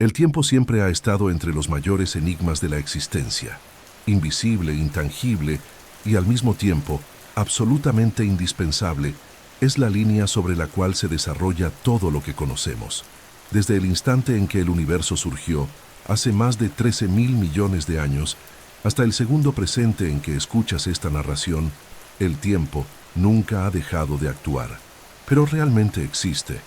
El tiempo siempre ha estado entre los mayores enigmas de la existencia, invisible, intangible y al mismo tiempo absolutamente indispensable. Es la línea sobre la cual se desarrolla todo lo que conocemos. Desde el instante en que el universo surgió, hace más de 13.000 millones de años, hasta el segundo presente en que escuchas esta narración, el tiempo nunca ha dejado de actuar. Pero ¿realmente existe?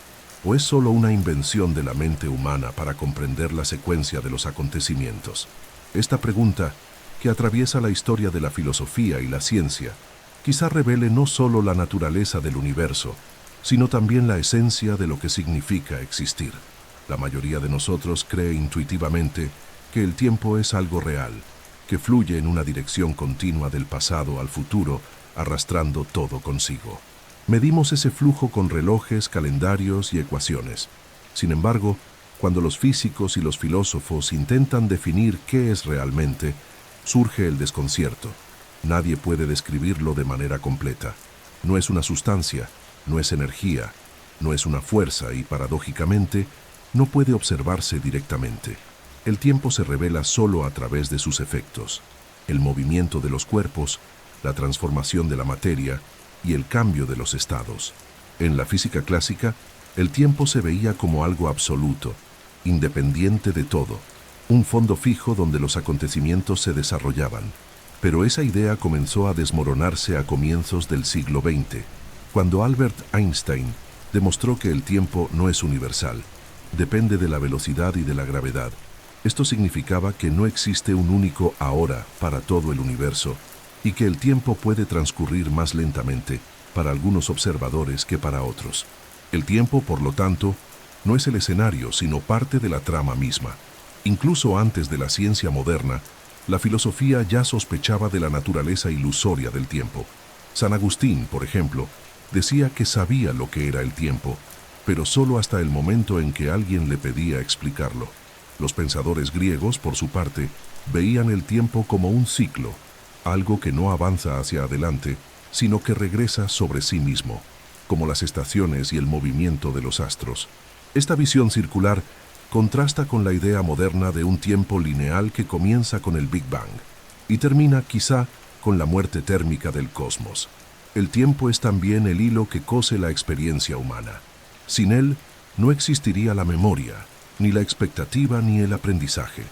¿O es solo una invención de la mente humana para comprender la secuencia de los acontecimientos? Esta pregunta, que atraviesa la historia de la filosofía y la ciencia, quizá revele no solo la naturaleza del universo, sino también la esencia de lo que significa existir. La mayoría de nosotros cree intuitivamente que el tiempo es algo real, que fluye en una dirección continua del pasado al futuro, arrastrando todo consigo. Medimos ese flujo con relojes, calendarios y ecuaciones. Sin embargo, cuando los físicos y los filósofos intentan definir qué es realmente, surge el desconcierto. Nadie puede describirlo de manera completa. No es una sustancia, no es energía, no es una fuerza y, paradójicamente, no puede observarse directamente. El tiempo se revela solo a través de sus efectos. El movimiento de los cuerpos, la transformación de la materia y el cambio de los estados. En la física clásica, el tiempo se veía como algo absoluto, independiente de todo, un fondo fijo donde los acontecimientos se desarrollaban. Pero esa idea comenzó a desmoronarse a comienzos del siglo XX, cuando Albert Einstein demostró que el tiempo no es universal, depende de la velocidad y de la gravedad. Esto significaba que no existe un único ahora para todo el universo, y que el tiempo puede transcurrir más lentamente para algunos observadores que para otros. El tiempo, por lo tanto, no es el escenario, sino parte de la trama misma. Incluso antes de la ciencia moderna, la filosofía ya sospechaba de la naturaleza ilusoria del tiempo. San Agustín, por ejemplo, decía que sabía lo que era el tiempo, pero solo hasta el momento en que alguien le pedía explicarlo. Los pensadores griegos, por su parte, veían el tiempo como un ciclo, algo que no avanza hacia adelante, sino que regresa sobre sí mismo, como las estaciones y el movimiento de los astros. Esta visión circular contrasta con la idea moderna de un tiempo lineal que comienza con el Big Bang y termina quizá con la muerte térmica del cosmos. El tiempo es también el hilo que cose la experiencia humana. Sin él, no existiría la memoria, ni la expectativa ni el aprendizaje.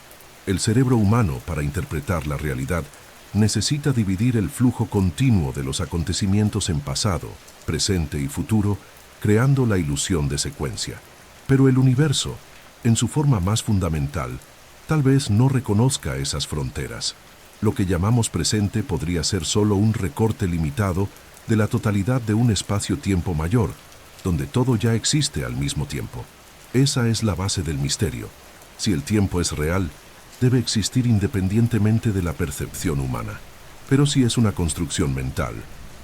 El cerebro humano, para interpretar la realidad, necesita dividir el flujo continuo de los acontecimientos en pasado, presente y futuro, creando la ilusión de secuencia. Pero el universo, en su forma más fundamental, tal vez no reconozca esas fronteras. Lo que llamamos presente podría ser solo un recorte limitado de la totalidad de un espacio-tiempo mayor, donde todo ya existe al mismo tiempo. Esa es la base del misterio. Si el tiempo es real, debe existir independientemente de la percepción humana. Pero si es una construcción mental,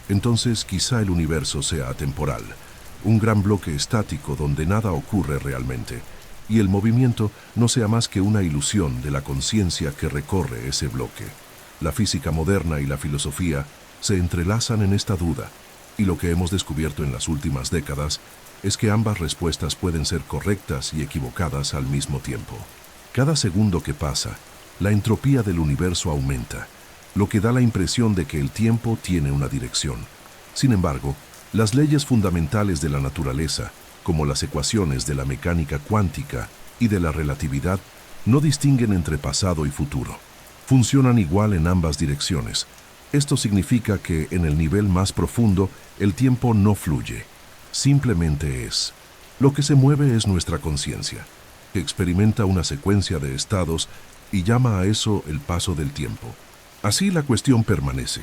entonces quizá el universo sea atemporal, un gran bloque estático donde nada ocurre realmente, y el movimiento no sea más que una ilusión de la conciencia que recorre ese bloque. La física moderna y la filosofía se entrelazan en esta duda, y lo que hemos descubierto en las últimas décadas es que ambas respuestas pueden ser correctas y equivocadas al mismo tiempo. Cada segundo que pasa, la entropía del universo aumenta, lo que da la impresión de que el tiempo tiene una dirección. Sin embargo, las leyes fundamentales de la naturaleza, como las ecuaciones de la mecánica cuántica y de la relatividad, no distinguen entre pasado y futuro. Funcionan igual en ambas direcciones. Esto significa que en el nivel más profundo el tiempo no fluye, simplemente es. Lo que se mueve es nuestra conciencia, que experimenta una secuencia de estados y llama a eso el paso del tiempo. Así la cuestión permanece.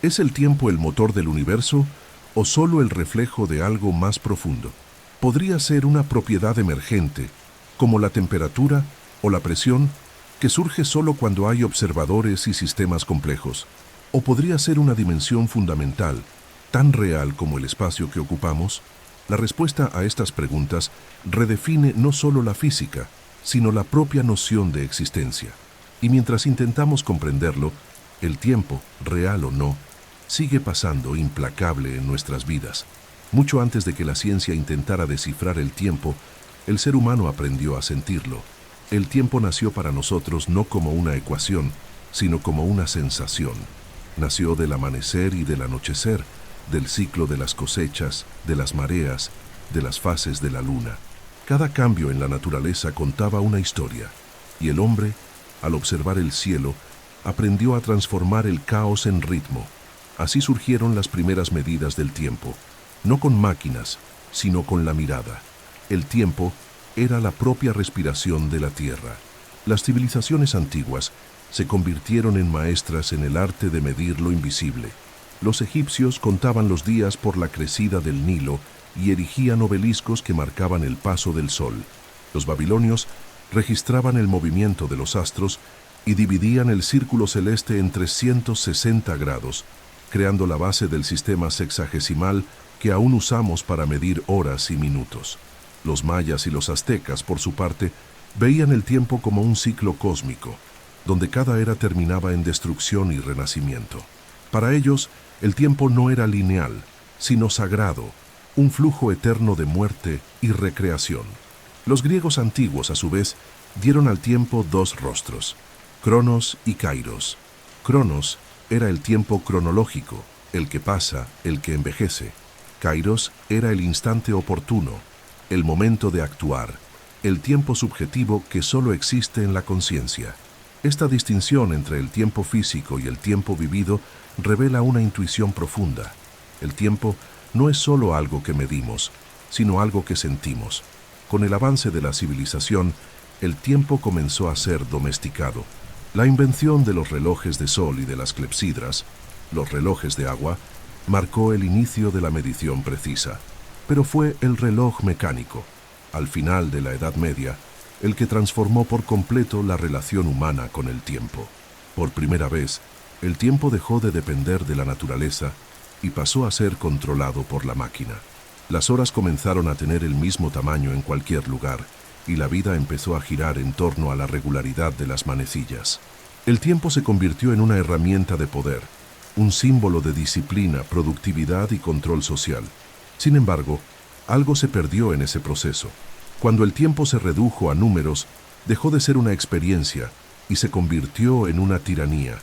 ¿Es el tiempo el motor del universo o solo el reflejo de algo más profundo? Podría ser una propiedad emergente, como la temperatura o la presión, que surge solo cuando hay observadores y sistemas complejos. ¿O podría ser una dimensión fundamental, tan real como el espacio que ocupamos? La respuesta a estas preguntas redefine no solo la física, sino la propia noción de existencia. Y mientras intentamos comprenderlo, el tiempo, real o no, sigue pasando implacable en nuestras vidas. Mucho antes de que la ciencia intentara descifrar el tiempo, el ser humano aprendió a sentirlo. El tiempo nació para nosotros no como una ecuación, sino como una sensación. Nació del amanecer y del anochecer, del ciclo de las cosechas, de las mareas, de las fases de la luna. Cada cambio en la naturaleza contaba una historia, y el hombre, al observar el cielo, aprendió a transformar el caos en ritmo. Así surgieron las primeras medidas del tiempo, no con máquinas, sino con la mirada. El tiempo era la propia respiración de la tierra. Las civilizaciones antiguas se convirtieron en maestras en el arte de medir lo invisible. Los egipcios contaban los días por la crecida del Nilo y erigían obeliscos que marcaban el paso del sol. Los babilonios registraban el movimiento de los astros y dividían el círculo celeste en 360 grados, creando la base del sistema sexagesimal que aún usamos para medir horas y minutos. Los mayas y los aztecas, por su parte, veían el tiempo como un ciclo cósmico, donde cada era terminaba en destrucción y renacimiento. Para ellos, el tiempo no era lineal, sino sagrado, un flujo eterno de muerte y recreación. Los griegos antiguos, a su vez, dieron al tiempo dos rostros, Cronos y Kairos. Cronos era el tiempo cronológico, el que pasa, el que envejece. Kairos era el instante oportuno, el momento de actuar, el tiempo subjetivo que solo existe en la conciencia. Esta distinción entre el tiempo físico y el tiempo vivido revela una intuición profunda. El tiempo no es solo algo que medimos, sino algo que sentimos. Con el avance de la civilización, el tiempo comenzó a ser domesticado. La invención de los relojes de sol y de las clepsidras, los relojes de agua, marcó el inicio de la medición precisa. Pero fue el reloj mecánico, al final de la Edad Media, el que transformó por completo la relación humana con el tiempo. Por primera vez, el tiempo dejó de depender de la naturaleza y pasó a ser controlado por la máquina. Las horas comenzaron a tener el mismo tamaño en cualquier lugar, y la vida empezó a girar en torno a la regularidad de las manecillas. El tiempo se convirtió en una herramienta de poder, un símbolo de disciplina, productividad y control social. Sin embargo, algo se perdió en ese proceso. Cuando el tiempo se redujo a números, dejó de ser una experiencia y se convirtió en una tiranía.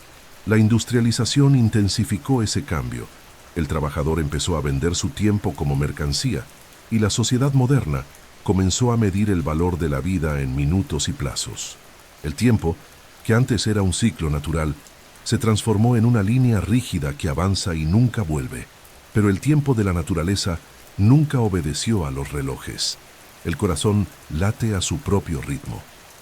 La industrialización intensificó ese cambio. El trabajador empezó a vender su tiempo como mercancía, y la sociedad moderna comenzó a medir el valor de la vida en minutos y plazos. El tiempo, que antes era un ciclo natural, se transformó en una línea rígida que avanza y nunca vuelve. Pero el tiempo de la naturaleza nunca obedeció a los relojes. El corazón late a su propio ritmo.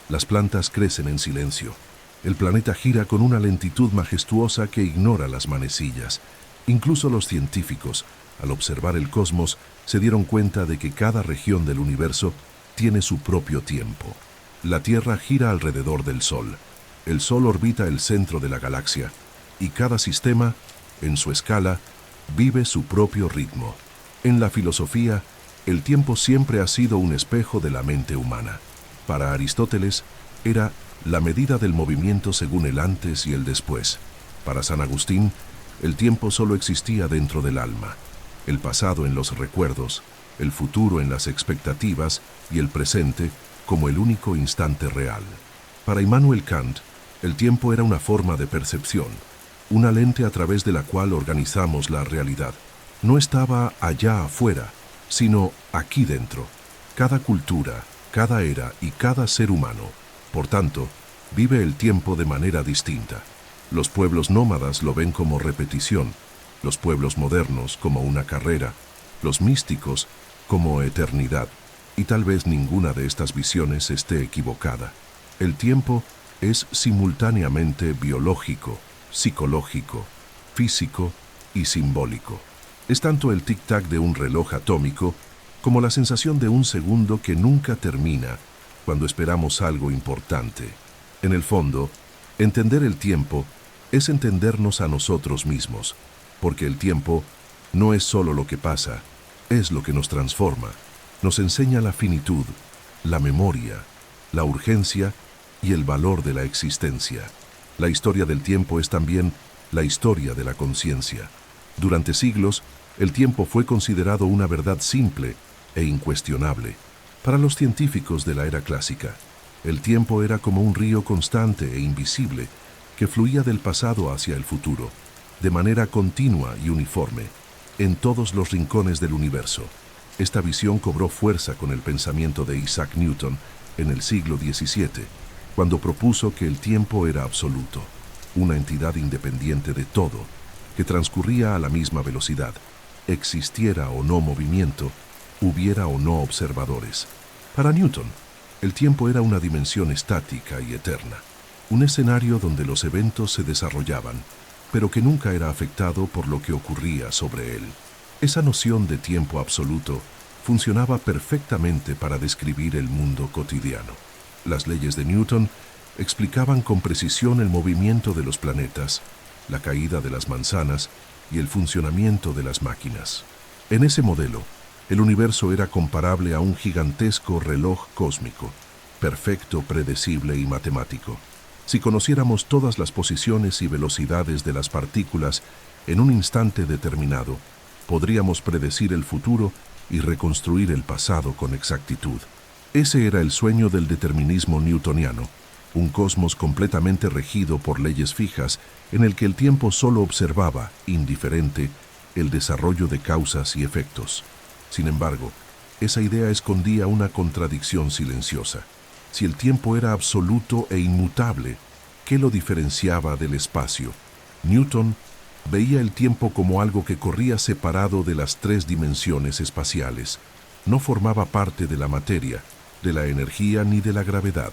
Las plantas crecen en silencio. El planeta gira con una lentitud majestuosa que ignora las manecillas. Incluso los científicos, al observar el cosmos, se dieron cuenta de que cada región del universo tiene su propio tiempo. La Tierra gira alrededor del Sol. El Sol orbita el centro de la galaxia, y cada sistema, en su escala, vive su propio ritmo. En la filosofía, el tiempo siempre ha sido un espejo de la mente humana. Para Aristóteles, era la medida del movimiento según el antes y el después. Para San Agustín, el tiempo solo existía dentro del alma, el pasado en los recuerdos, el futuro en las expectativas y el presente como el único instante real. Para Immanuel Kant, el tiempo era una forma de percepción, una lente a través de la cual organizamos la realidad. No estaba allá afuera, sino aquí dentro. Cada cultura, cada era y cada ser humano, por tanto, vive el tiempo de manera distinta. Los pueblos nómadas lo ven como repetición, los pueblos modernos como una carrera, los místicos como eternidad, y tal vez ninguna de estas visiones esté equivocada. El tiempo es simultáneamente biológico, psicológico, físico y simbólico. Es tanto el tic-tac de un reloj atómico como la sensación de un segundo que nunca termina cuando esperamos algo importante. En el fondo, entender el tiempo es entendernos a nosotros mismos, porque el tiempo no es solo lo que pasa, es lo que nos transforma, nos enseña la finitud, la memoria, la urgencia y el valor de la existencia. La historia del tiempo es también la historia de la conciencia. Durante siglos, el tiempo fue considerado una verdad simple e incuestionable. Para los científicos de la era clásica, El tiempo era como un río constante e invisible que fluía del pasado hacia el futuro, de manera continua y uniforme, en todos los rincones del universo. Esta visión cobró fuerza con el pensamiento de Isaac Newton en el siglo XVII, cuando propuso que el tiempo era absoluto, una entidad independiente de todo, que transcurría a la misma velocidad, existiera o no movimiento, hubiera o no observadores. Para Newton, el tiempo era una dimensión estática y eterna, un escenario donde los eventos se desarrollaban, pero que nunca era afectado por lo que ocurría sobre él. Esa noción de tiempo absoluto funcionaba perfectamente para describir el mundo cotidiano. Las leyes de Newton explicaban con precisión el movimiento de los planetas, la caída de las manzanas y el funcionamiento de las máquinas. En ese modelo, el universo era comparable a un gigantesco reloj cósmico, perfecto, predecible y matemático. Si conociéramos todas las posiciones y velocidades de las partículas en un instante determinado, podríamos predecir el futuro y reconstruir el pasado con exactitud. Ese era el sueño del determinismo newtoniano, un cosmos completamente regido por leyes fijas en el que el tiempo solo observaba, indiferente, el desarrollo de causas y efectos. Sin embargo, esa idea escondía una contradicción silenciosa. Si el tiempo era absoluto e inmutable, ¿qué lo diferenciaba del espacio? Newton veía el tiempo como algo que corría separado de las tres dimensiones espaciales. No formaba parte de la materia, de la energía ni de la gravedad.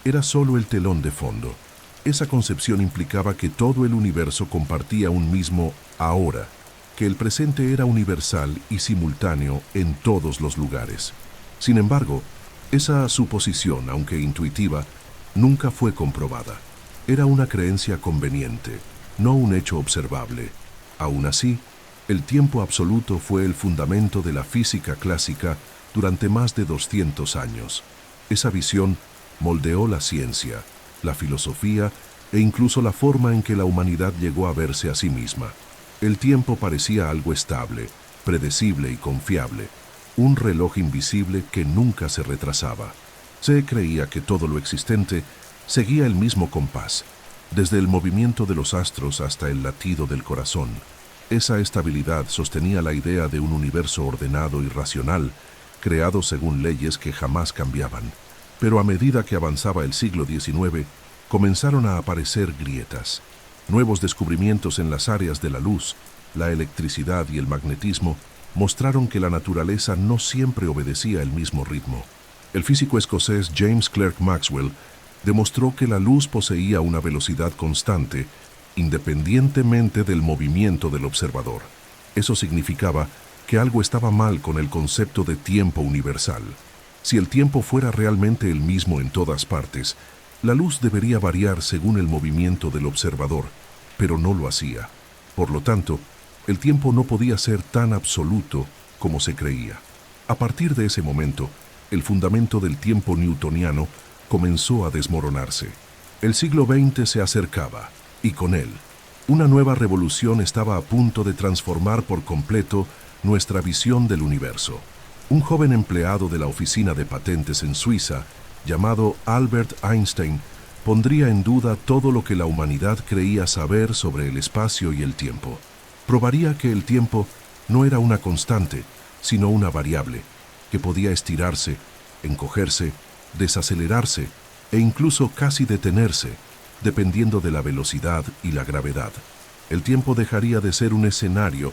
Era solo el telón de fondo. Esa concepción implicaba que todo el universo compartía un mismo ahora, que el presente era universal y simultáneo en todos los lugares. Sin embargo, esa suposición, aunque intuitiva, nunca fue comprobada. Era una creencia conveniente, no un hecho observable. Aún así, el tiempo absoluto fue el fundamento de la física clásica durante más de 200 años. Esa visión moldeó la ciencia, la filosofía e incluso la forma en que la humanidad llegó a verse a sí misma. El tiempo parecía algo estable, predecible y confiable, un reloj invisible que nunca se retrasaba. Se creía que todo lo existente seguía el mismo compás, desde el movimiento de los astros hasta el latido del corazón. Esa estabilidad sostenía la idea de un universo ordenado y racional, creado según leyes que jamás cambiaban. Pero a medida que avanzaba el siglo XIX, comenzaron a aparecer grietas. Nuevos descubrimientos en las áreas de la luz, la electricidad y el magnetismo mostraron que la naturaleza no siempre obedecía el mismo ritmo. El físico escocés James Clerk Maxwell demostró que la luz poseía una velocidad constante, independientemente del movimiento del observador. Eso significaba que algo estaba mal con el concepto de tiempo universal. Si el tiempo fuera realmente el mismo en todas partes, la luz debería variar según el movimiento del observador, pero no lo hacía. Por lo tanto, el tiempo no podía ser tan absoluto como se creía. A partir de ese momento, el fundamento del tiempo newtoniano comenzó a desmoronarse. El siglo XX se acercaba, y con él, una nueva revolución estaba a punto de transformar por completo nuestra visión del universo. Un joven empleado de la oficina de patentes en Suiza, llamado Albert Einstein, pondría en duda todo lo que la humanidad creía saber sobre el espacio y el tiempo. Probaría que el tiempo no era una constante, sino una variable, que podía estirarse, encogerse, desacelerarse e incluso casi detenerse, dependiendo de la velocidad y la gravedad. El tiempo dejaría de ser un escenario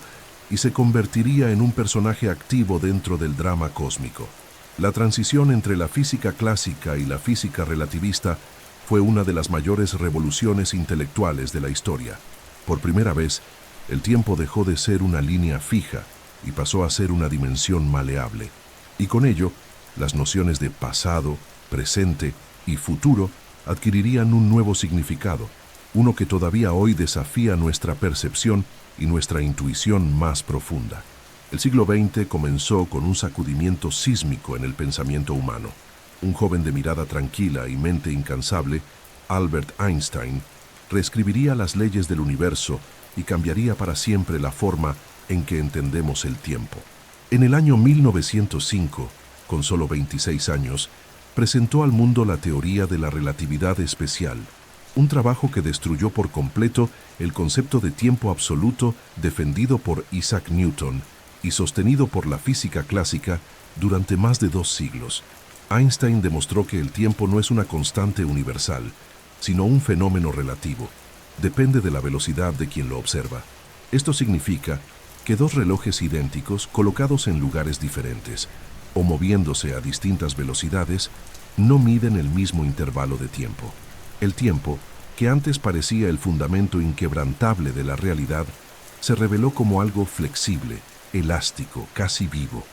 y se convertiría en un personaje activo dentro del drama cósmico. La transición entre la física clásica y la física relativista fue una de las mayores revoluciones intelectuales de la historia. Por primera vez, el tiempo dejó de ser una línea fija y pasó a ser una dimensión maleable. Y con ello, las nociones de pasado, presente y futuro adquirirían un nuevo significado, uno que todavía hoy desafía nuestra percepción y nuestra intuición más profunda. El siglo XX comenzó con un sacudimiento sísmico en el pensamiento humano. Un joven de mirada tranquila y mente incansable, Albert Einstein, reescribiría las leyes del universo y cambiaría para siempre la forma en que entendemos el tiempo. En el año 1905, con solo 26 años, presentó al mundo la teoría de la relatividad especial, un trabajo que destruyó por completo el concepto de tiempo absoluto defendido por Isaac Newton y sostenido por la física clásica durante más de 2 siglos. Einstein demostró que el tiempo no es una constante universal, sino un fenómeno relativo. Depende de la velocidad de quien lo observa. Esto significa que dos relojes idénticos colocados en lugares diferentes o moviéndose a distintas velocidades no miden el mismo intervalo de tiempo. El tiempo, que antes parecía el fundamento inquebrantable de la realidad, se reveló como algo flexible, elástico, casi vivo.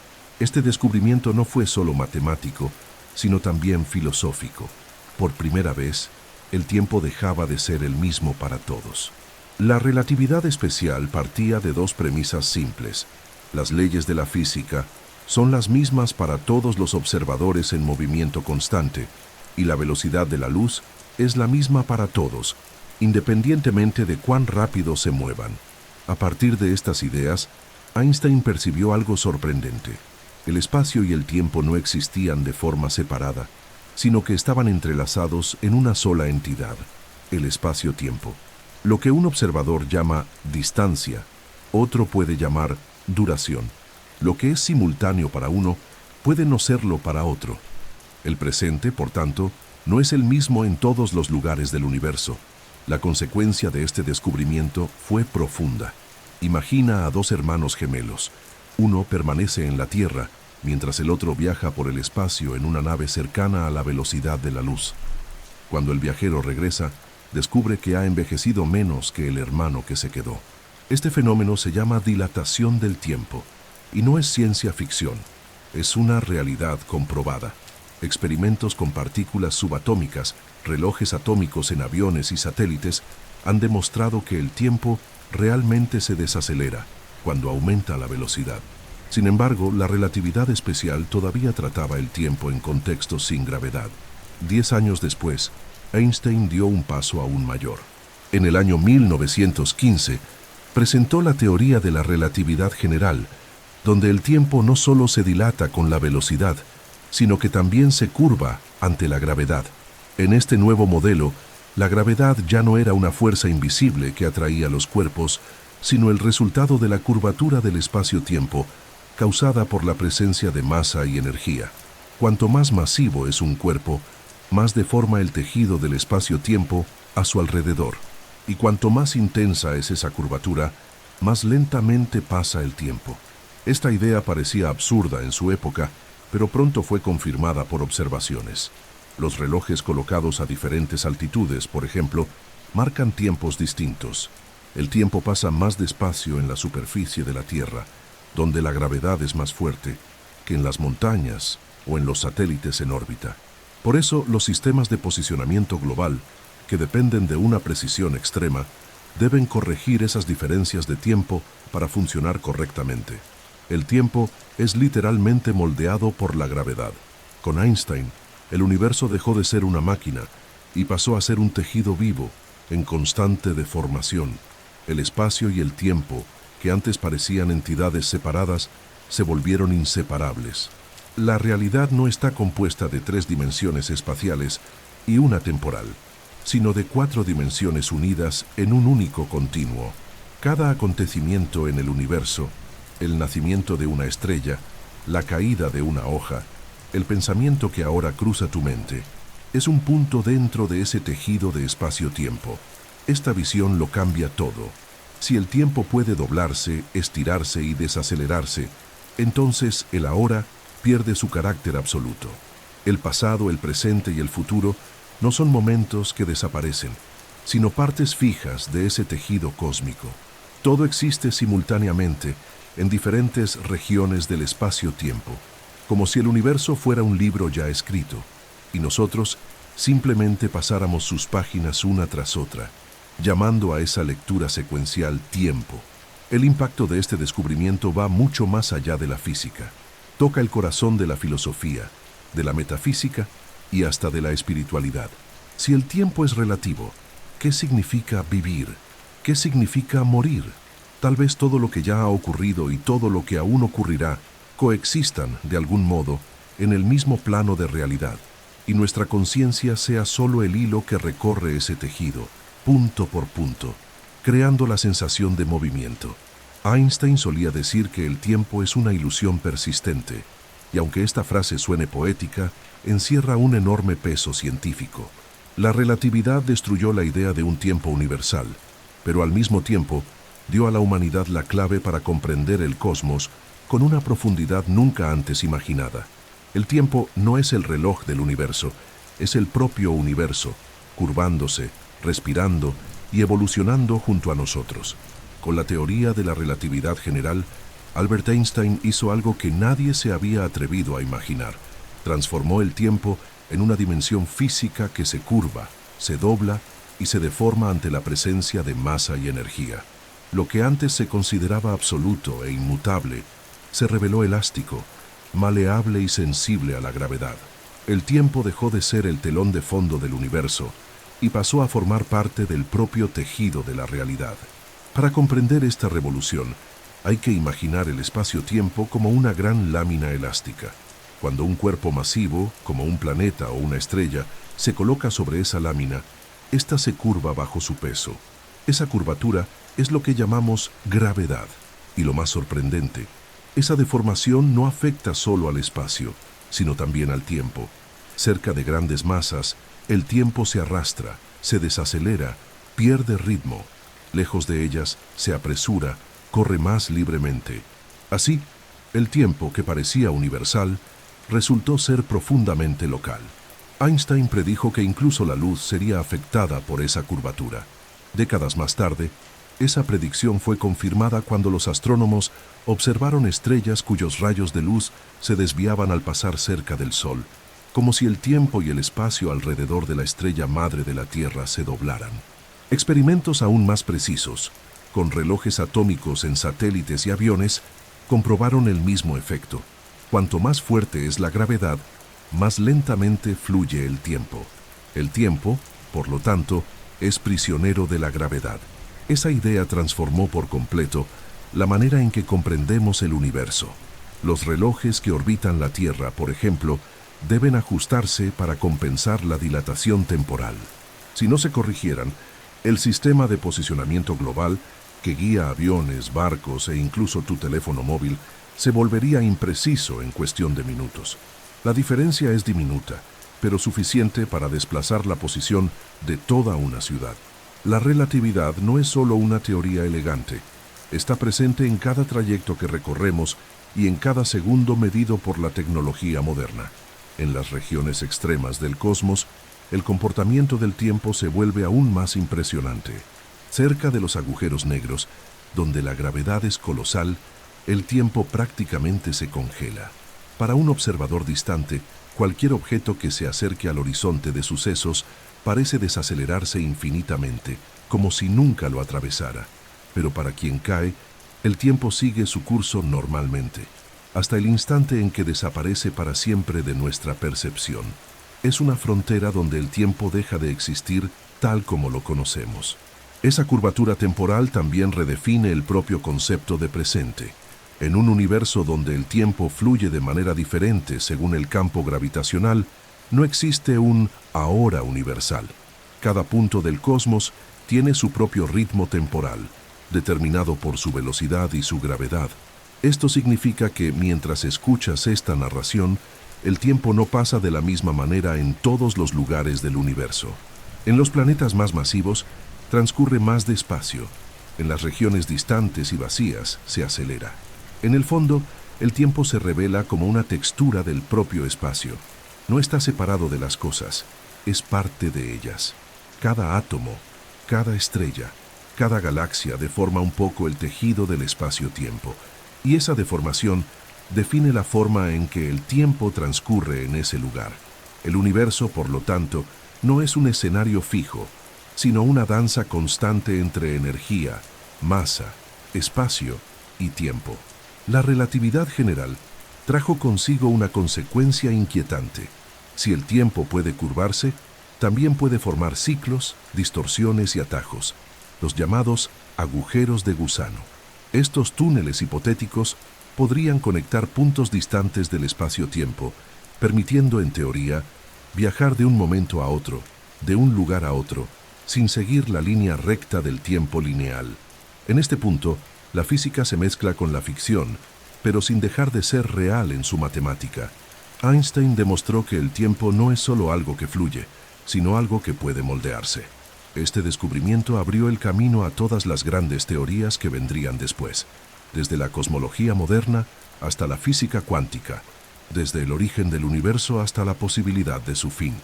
Este descubrimiento no fue solo matemático, sino también filosófico. Por primera vez, el tiempo dejaba de ser el mismo para todos. La relatividad especial partía de dos premisas simples. Las leyes de la física son las mismas para todos los observadores en movimiento constante, y la velocidad de la luz es la misma para todos, independientemente de cuán rápido se muevan. A partir de estas ideas, Einstein percibió algo sorprendente. El espacio y el tiempo no existían de forma separada, sino que estaban entrelazados en una sola entidad, el espacio-tiempo. Lo que un observador llama distancia, otro puede llamar duración. Lo que es simultáneo para uno puede no serlo para otro. El presente, por tanto, no es el mismo en todos los lugares del universo. La consecuencia de este descubrimiento fue profunda. Imagina a dos hermanos gemelos. Uno permanece en la Tierra, mientras el otro viaja por el espacio en una nave cercana a la velocidad de la luz. Cuando el viajero regresa, descubre que ha envejecido menos que el hermano que se quedó. Este fenómeno se llama dilatación del tiempo, y no es ciencia ficción, es una realidad comprobada. Experimentos con partículas subatómicas, relojes atómicos en aviones y satélites han demostrado que el tiempo realmente se desacelera cuando aumenta la velocidad. Sin embargo, la relatividad especial todavía trataba el tiempo en contextos sin gravedad. 10 años después, Einstein dio un paso aún mayor. En el año 1915, presentó la teoría de la relatividad general, donde el tiempo no solo se dilata con la velocidad, sino que también se curva ante la gravedad. En este nuevo modelo, la gravedad ya no era una fuerza invisible que atraía los cuerpos, sino el resultado de la curvatura del espacio-tiempo, causada por la presencia de masa y energía. Cuanto más masivo es un cuerpo, más deforma el tejido del espacio-tiempo a su alrededor. Y cuanto más intensa es esa curvatura, más lentamente pasa el tiempo. Esta idea parecía absurda en su época, pero pronto fue confirmada por observaciones. Los relojes colocados a diferentes altitudes, por ejemplo, marcan tiempos distintos. El tiempo pasa más despacio en la superficie de la Tierra, donde la gravedad es más fuerte, que en las montañas o en los satélites en órbita. Por eso, los sistemas de posicionamiento global, que dependen de una precisión extrema, deben corregir esas diferencias de tiempo para funcionar correctamente. El tiempo es literalmente moldeado por la gravedad. Con Einstein, el universo dejó de ser una máquina y pasó a ser un tejido vivo, en constante deformación. El espacio y el tiempo, que antes parecían entidades separadas, se volvieron inseparables. La realidad no está compuesta de 3 dimensiones espaciales y una temporal, sino de 4 dimensiones unidas en un único continuo. Cada acontecimiento en el universo, el nacimiento de una estrella, la caída de una hoja, el pensamiento que ahora cruza tu mente, es un punto dentro de ese tejido de espacio-tiempo. Esta visión lo cambia todo. Si el tiempo puede doblarse, estirarse y desacelerarse, entonces el ahora pierde su carácter absoluto. El pasado, el presente y el futuro no son momentos que desaparecen, sino partes fijas de ese tejido cósmico. Todo existe simultáneamente en diferentes regiones del espacio-tiempo, como si el universo fuera un libro ya escrito, y nosotros simplemente pasáramos sus páginas una tras otra, llamando a esa lectura secuencial tiempo. El impacto de este descubrimiento va mucho más allá de la física. Toca el corazón de la filosofía, de la metafísica y hasta de la espiritualidad. Si el tiempo es relativo, ¿qué significa vivir? ¿Qué significa morir? Tal vez todo lo que ya ha ocurrido y todo lo que aún ocurrirá coexistan, de algún modo, en el mismo plano de realidad. y nuestra conciencia sea solo el hilo que recorre ese tejido, punto por punto, creando la sensación de movimiento. Einstein solía decir que el tiempo es una ilusión persistente, y aunque esta frase suene poética, encierra un enorme peso científico. La relatividad destruyó la idea de un tiempo universal, pero al mismo tiempo dio a la humanidad la clave para comprender el cosmos con una profundidad nunca antes imaginada. El tiempo no es el reloj del universo, es el propio universo, curvándose, respirando y evolucionando junto a nosotros. Con la teoría de la relatividad general, Albert Einstein hizo algo que nadie se había atrevido a imaginar. Transformó el tiempo en una dimensión física que se curva, se dobla y se deforma ante la presencia de masa y energía. Lo que antes se consideraba absoluto e inmutable, se reveló elástico, maleable y sensible a la gravedad. El tiempo dejó de ser el telón de fondo del universo y pasó a formar parte del propio tejido de la realidad. Para comprender esta revolución, hay que imaginar el espacio-tiempo como una gran lámina elástica. Cuando un cuerpo masivo, como un planeta o una estrella, se coloca sobre esa lámina, ésta se curva bajo su peso. Esa curvatura es lo que llamamos gravedad. Y lo más sorprendente, esa deformación no afecta solo al espacio, sino también al tiempo. Cerca de grandes masas, el tiempo se arrastra, se desacelera, pierde ritmo. Lejos de ellas, se apresura, corre más libremente. Así, el tiempo, que parecía universal, resultó ser profundamente local. Einstein predijo que incluso la luz sería afectada por esa curvatura. Décadas más tarde, esa predicción fue confirmada cuando los astrónomos observaron estrellas cuyos rayos de luz se desviaban al pasar cerca del Sol, como si el tiempo y el espacio alrededor de la estrella madre de la Tierra se doblaran. Experimentos aún más precisos, con relojes atómicos en satélites y aviones, comprobaron el mismo efecto. Cuanto más fuerte es la gravedad, más lentamente fluye el tiempo. El tiempo, por lo tanto, es prisionero de la gravedad. Esa idea transformó por completo la manera en que comprendemos el universo. Los relojes que orbitan la Tierra, por ejemplo, deben ajustarse para compensar la dilatación temporal. Si no se corrigieran, el sistema de posicionamiento global, que guía aviones, barcos e incluso tu teléfono móvil, se volvería impreciso en cuestión de minutos. La diferencia es diminuta, pero suficiente para desplazar la posición de toda una ciudad. La relatividad no es solo una teoría elegante, está presente en cada trayecto que recorremos y en cada segundo medido por la tecnología moderna. En las regiones extremas del cosmos, el comportamiento del tiempo se vuelve aún más impresionante. Cerca de los agujeros negros, donde la gravedad es colosal, el tiempo prácticamente se congela. Para un observador distante, cualquier objeto que se acerque al horizonte de sucesos parece desacelerarse infinitamente, como si nunca lo atravesara. Pero para quien cae, el tiempo sigue su curso normalmente, hasta el instante en que desaparece para siempre de nuestra percepción. Es una frontera donde el tiempo deja de existir tal como lo conocemos. Esa curvatura temporal también redefine el propio concepto de presente. En un universo donde el tiempo fluye de manera diferente según el campo gravitacional, no existe un ahora universal. Cada punto del cosmos tiene su propio ritmo temporal, determinado por su velocidad y su gravedad. Esto significa que mientras escuchas esta narración, el tiempo no pasa de la misma manera en todos los lugares del universo. En los planetas más masivos, transcurre más despacio. En las regiones distantes y vacías, se acelera. En el fondo, el tiempo se revela como una textura del propio espacio. No está separado de las cosas, es parte de ellas. Cada átomo, cada estrella, cada galaxia deforma un poco el tejido del espacio-tiempo, y esa deformación define la forma en que el tiempo transcurre en ese lugar. El universo, por lo tanto, no es un escenario fijo, sino una danza constante entre energía, masa, espacio y tiempo. La relatividad general trajo consigo una consecuencia inquietante. Si el tiempo puede curvarse, también puede formar ciclos, distorsiones y atajos, los llamados agujeros de gusano. Estos túneles hipotéticos podrían conectar puntos distantes del espacio-tiempo, permitiendo, en teoría, viajar de un momento a otro, de un lugar a otro, sin seguir la línea recta del tiempo lineal. En este punto, la física se mezcla con la ficción, pero sin dejar de ser real en su matemática. Einstein demostró que el tiempo no es solo algo que fluye, sino algo que puede moldearse. Este descubrimiento abrió el camino a todas las grandes teorías que vendrían después, desde la cosmología moderna hasta la física cuántica, desde el origen del universo hasta la posibilidad de su fin.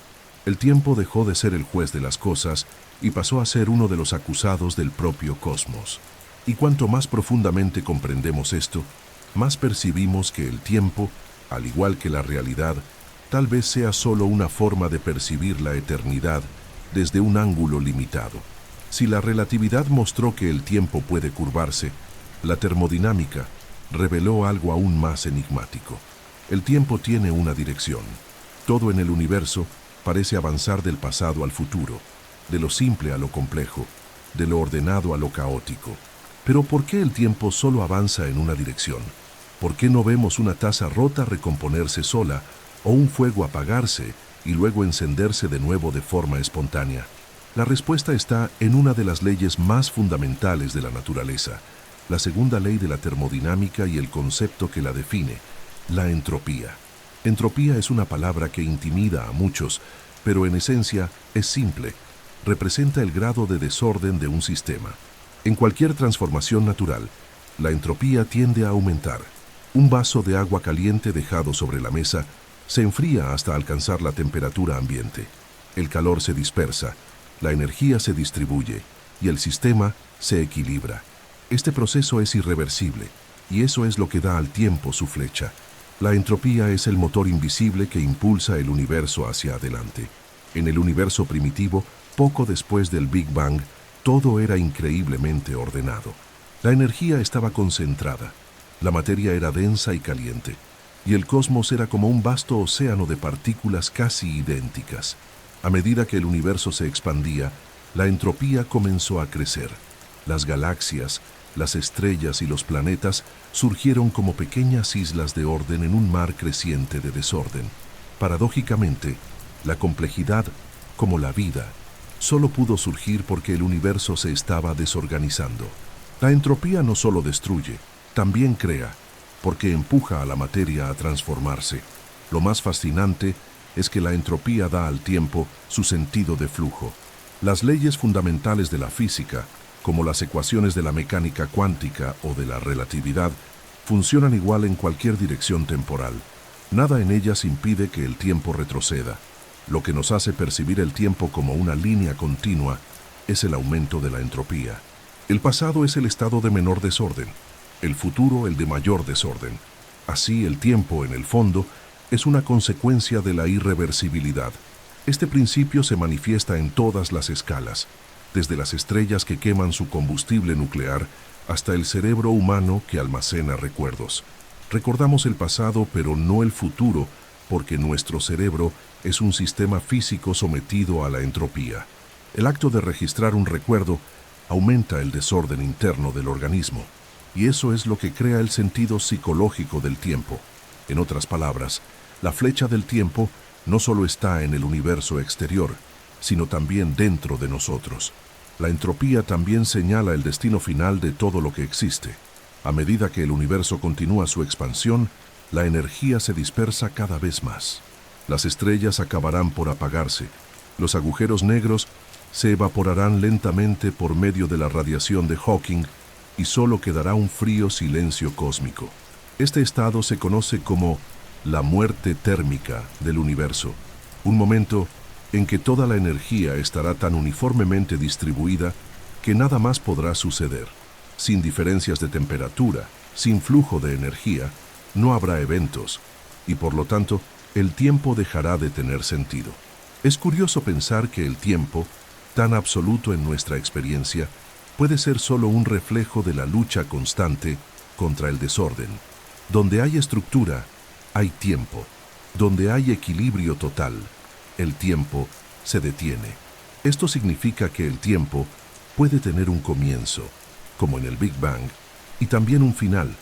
El tiempo dejó de ser el juez de las cosas y pasó a ser uno de los acusados del propio cosmos. Y cuanto más profundamente comprendemos esto, más percibimos que el tiempo, al igual que la realidad, tal vez sea solo una forma de percibir la eternidad desde un ángulo limitado. Si la relatividad mostró que el tiempo puede curvarse, la termodinámica reveló algo aún más enigmático. El tiempo tiene una dirección. Todo en el universo parece avanzar del pasado al futuro, de lo simple a lo complejo, de lo ordenado a lo caótico. Pero ¿por qué el tiempo solo avanza en una dirección? ¿Por qué no vemos una taza rota recomponerse sola o un fuego apagarse y luego encenderse de nuevo de forma espontánea? La respuesta está en una de las leyes más fundamentales de la naturaleza, la segunda ley de la termodinámica y el concepto que la define, la entropía. Entropía es una palabra que intimida a muchos, pero en esencia es simple. Representa el grado de desorden de un sistema. En cualquier transformación natural, la entropía tiende a aumentar. Un vaso de agua caliente dejado sobre la mesa se enfría hasta alcanzar la temperatura ambiente. El calor se dispersa, la energía se distribuye y el sistema se equilibra. Este proceso es irreversible y eso es lo que da al tiempo su flecha. La entropía es el motor invisible que impulsa el universo hacia adelante. En el universo primitivo, poco después del Big Bang, todo era increíblemente ordenado. La energía estaba concentrada, la materia era densa y caliente, y el cosmos era como un vasto océano de partículas casi idénticas. A medida que el universo se expandía, la entropía comenzó a crecer. Las galaxias, las estrellas y los planetas surgieron como pequeñas islas de orden en un mar creciente de desorden. Paradójicamente, la complejidad, como la vida, solo pudo surgir porque el universo se estaba desorganizando. La entropía no solo destruye, también crea, porque empuja a la materia a transformarse. Lo más fascinante es que la entropía da al tiempo su sentido de flujo. Las leyes fundamentales de la física, como las ecuaciones de la mecánica cuántica o de la relatividad, funcionan igual en cualquier dirección temporal. Nada en ellas impide que el tiempo retroceda. Lo que nos hace percibir el tiempo como una línea continua es el aumento de la entropía. El pasado es el estado de menor desorden, el futuro el de mayor desorden. Así, el tiempo, en el fondo, es una consecuencia de la irreversibilidad. Este principio se manifiesta en todas las escalas, desde las estrellas que queman su combustible nuclear hasta el cerebro humano que almacena recuerdos. Recordamos el pasado, pero no el futuro, porque nuestro cerebro es un sistema físico sometido a la entropía. El acto de registrar un recuerdo aumenta el desorden interno del organismo, y eso es lo que crea el sentido psicológico del tiempo. En otras palabras, la flecha del tiempo no solo está en el universo exterior, sino también dentro de nosotros. La entropía también señala el destino final de todo lo que existe. A medida que el universo continúa su expansión, la energía se dispersa cada vez más. Las estrellas acabarán por apagarse. Los agujeros negros se evaporarán lentamente por medio de la radiación de Hawking y solo quedará un frío silencio cósmico. Este estado se conoce como la muerte térmica del universo, un momento en que toda la energía estará tan uniformemente distribuida que nada más podrá suceder. Sin diferencias de temperatura, sin flujo de energía, no habrá eventos, y por lo tanto, el tiempo dejará de tener sentido. Es curioso pensar que el tiempo, tan absoluto en nuestra experiencia, puede ser solo un reflejo de la lucha constante contra el desorden. Donde hay estructura, hay tiempo. Donde hay equilibrio total, el tiempo se detiene. Esto significa que el tiempo puede tener un comienzo, como en el Big Bang, y también un final,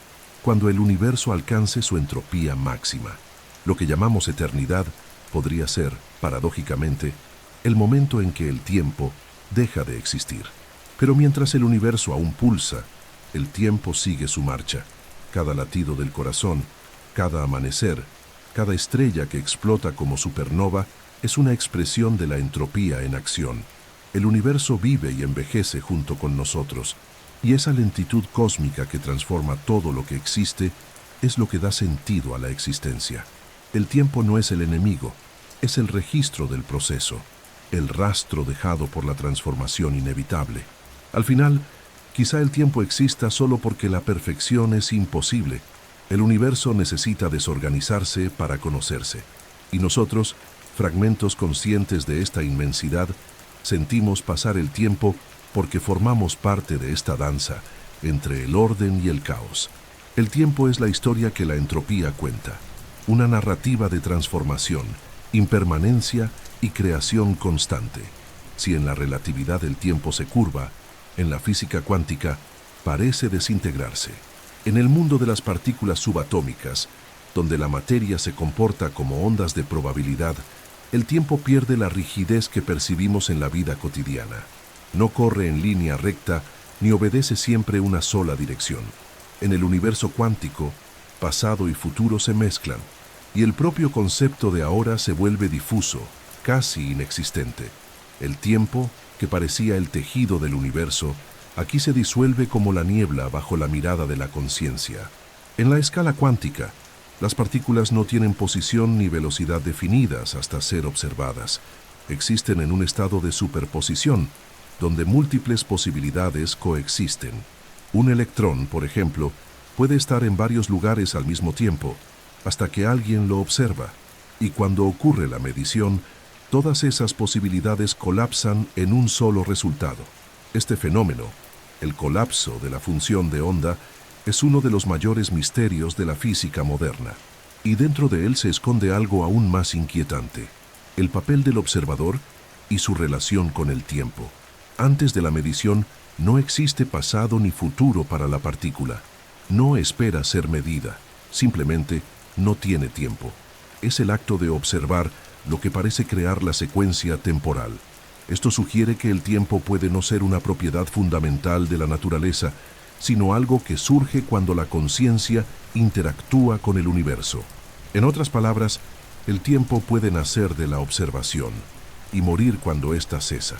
cuando el universo alcance su entropía máxima. Lo que llamamos eternidad podría ser, paradójicamente, el momento en que el tiempo deja de existir. Pero mientras el universo aún pulsa, el tiempo sigue su marcha. Cada latido del corazón, cada amanecer, cada estrella que explota como supernova es una expresión de la entropía en acción. El universo vive y envejece junto con nosotros, y esa lentitud cósmica que transforma todo lo que existe es lo que da sentido a la existencia. El tiempo no es el enemigo, es el registro del proceso, el rastro dejado por la transformación inevitable. Al final, quizá el tiempo exista solo porque la perfección es imposible. El universo necesita desorganizarse para conocerse, y nosotros, fragmentos conscientes de esta inmensidad, sentimos pasar el tiempo porque formamos parte de esta danza entre el orden y el caos. El tiempo es la historia que la entropía cuenta, una narrativa de transformación, impermanencia y creación constante. Si en la relatividad el tiempo se curva, en la física cuántica parece desintegrarse. En el mundo de las partículas subatómicas, donde la materia se comporta como ondas de probabilidad, el tiempo pierde la rigidez que percibimos en la vida cotidiana. No corre en línea recta ni obedece siempre una sola dirección. En el universo cuántico, pasado y futuro se mezclan, y el propio concepto de ahora se vuelve difuso, casi inexistente. El tiempo, que parecía el tejido del universo, aquí se disuelve como la niebla bajo la mirada de la conciencia. En la escala cuántica, las partículas no tienen posición ni velocidad definidas hasta ser observadas. Existen en un estado de superposición, donde múltiples posibilidades coexisten. Un electrón, por ejemplo, puede estar en varios lugares al mismo tiempo, hasta que alguien lo observa, y cuando ocurre la medición, todas esas posibilidades colapsan en un solo resultado. Este fenómeno, el colapso de la función de onda, es uno de los mayores misterios de la física moderna, y dentro de él se esconde algo aún más inquietante: el papel del observador y su relación con el tiempo. Antes de la medición, no existe pasado ni futuro para la partícula. No espera ser medida, simplemente no tiene tiempo. Es el acto de observar lo que parece crear la secuencia temporal. Esto sugiere que el tiempo puede no ser una propiedad fundamental de la naturaleza, sino algo que surge cuando la conciencia interactúa con el universo. En otras palabras, el tiempo puede nacer de la observación y morir cuando ésta cesa.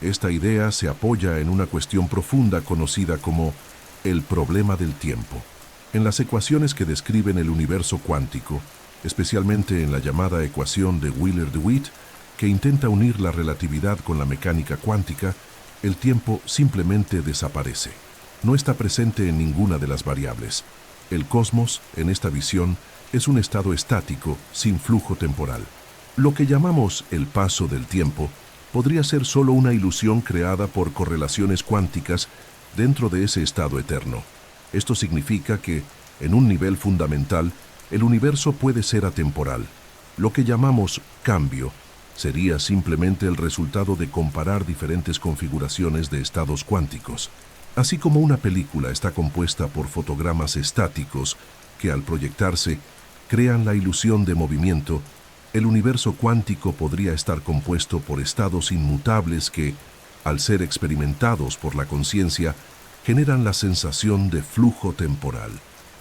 Esta idea se apoya en una cuestión profunda conocida como el problema del tiempo. En las ecuaciones que describen el universo cuántico, especialmente en la llamada ecuación de Wheeler-DeWitt, que intenta unir la relatividad con la mecánica cuántica, el tiempo simplemente desaparece. No está presente en ninguna de las variables. El cosmos, en esta visión, es un estado estático, sin flujo temporal. Lo que llamamos el paso del tiempo podría ser solo una ilusión creada por correlaciones cuánticas dentro de ese estado eterno. Esto significa que, en un nivel fundamental, el universo puede ser atemporal. Lo que llamamos cambio sería simplemente el resultado de comparar diferentes configuraciones de estados cuánticos. Así como una película está compuesta por fotogramas estáticos que, al proyectarse, crean la ilusión de movimiento, el universo cuántico podría estar compuesto por estados inmutables que, al ser experimentados por la conciencia, generan la sensación de flujo temporal.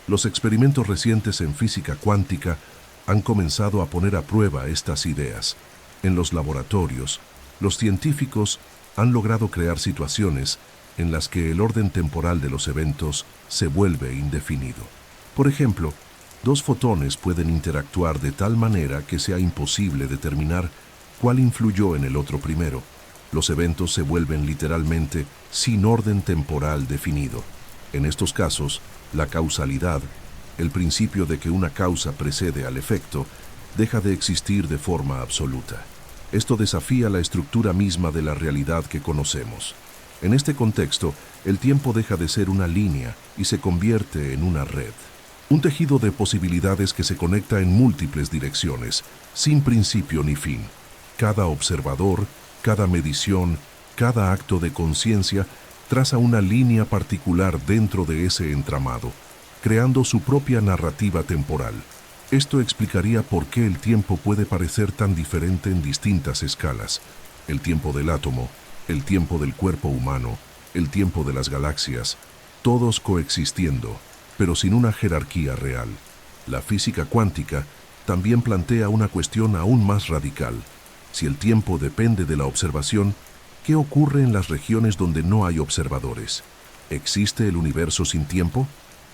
Los experimentos recientes en física cuántica han comenzado a poner a prueba estas ideas. En los laboratorios, los científicos han logrado crear situaciones en las que el orden temporal de los eventos se vuelve indefinido. Por ejemplo, dos fotones pueden interactuar de tal manera que sea imposible determinar cuál influyó en el otro primero. Los eventos se vuelven literalmente sin orden temporal definido. En estos casos, la causalidad, el principio de que una causa precede al efecto, deja de existir de forma absoluta. Esto desafía la estructura misma de la realidad que conocemos. En este contexto, el tiempo deja de ser una línea y se convierte en una red. Un tejido de posibilidades que se conecta en múltiples direcciones, sin principio ni fin. Cada observador, cada medición, cada acto de conciencia traza una línea particular dentro de ese entramado, creando su propia narrativa temporal. Esto explicaría por qué el tiempo puede parecer tan diferente en distintas escalas. El tiempo del átomo, el tiempo del cuerpo humano, el tiempo de las galaxias, todos coexistiendo, pero sin una jerarquía real. La física cuántica también plantea una cuestión aún más radical. Si el tiempo depende de la observación, ¿qué ocurre en las regiones donde no hay observadores? ¿Existe el universo sin tiempo?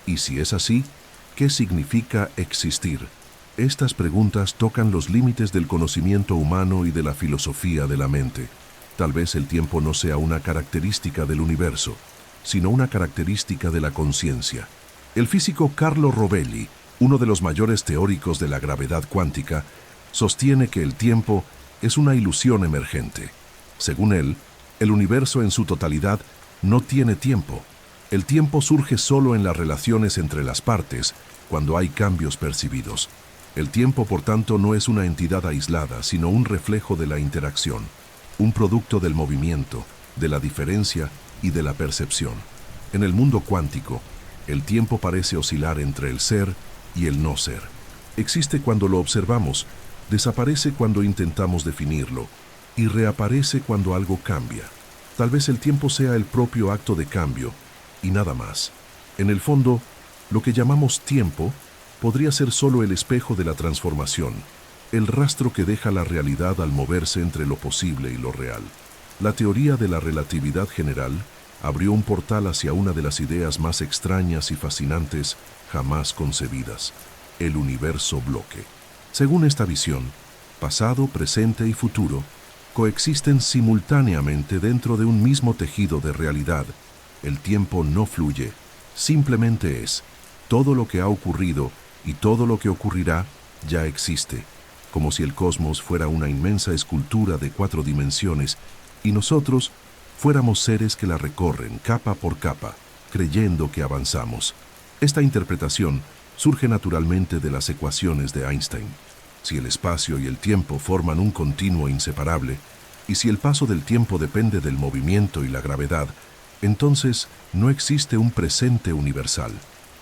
Y si es así, ¿qué significa existir? Estas preguntas tocan los límites del conocimiento humano y de la filosofía de la mente. Tal vez el tiempo no sea una característica del universo, sino una característica de la conciencia. El físico Carlo Rovelli, uno de los mayores teóricos de la gravedad cuántica, sostiene que el tiempo es una ilusión emergente. Según él, el universo en su totalidad no tiene tiempo. El tiempo surge solo en las relaciones entre las partes, cuando hay cambios percibidos. El tiempo, por tanto, no es una entidad aislada, sino un reflejo de la interacción, un producto del movimiento, de la diferencia y de la percepción. En el mundo cuántico, el tiempo parece oscilar entre el ser y el no ser. Existe cuando lo observamos, desaparece cuando intentamos definirlo, y reaparece cuando algo cambia. Tal vez el tiempo sea el propio acto de cambio, y nada más. En el fondo, lo que llamamos tiempo podría ser solo el espejo de la transformación, el rastro que deja la realidad al moverse entre lo posible y lo real. La teoría de la relatividad general abrió un portal hacia una de las ideas más extrañas y fascinantes jamás concebidas, el universo bloque. Según esta visión, pasado, presente y futuro coexisten simultáneamente dentro de un mismo tejido de realidad. El tiempo no fluye, simplemente es. Todo lo que ha ocurrido y todo lo que ocurrirá ya existe, como si el cosmos fuera una inmensa escultura de 4 dimensiones y nosotros fuéramos seres que la recorren capa por capa, creyendo que avanzamos. Esta interpretación surge naturalmente de las ecuaciones de Einstein. Si el espacio y el tiempo forman un continuo inseparable, y si el paso del tiempo depende del movimiento y la gravedad, entonces no existe un presente universal.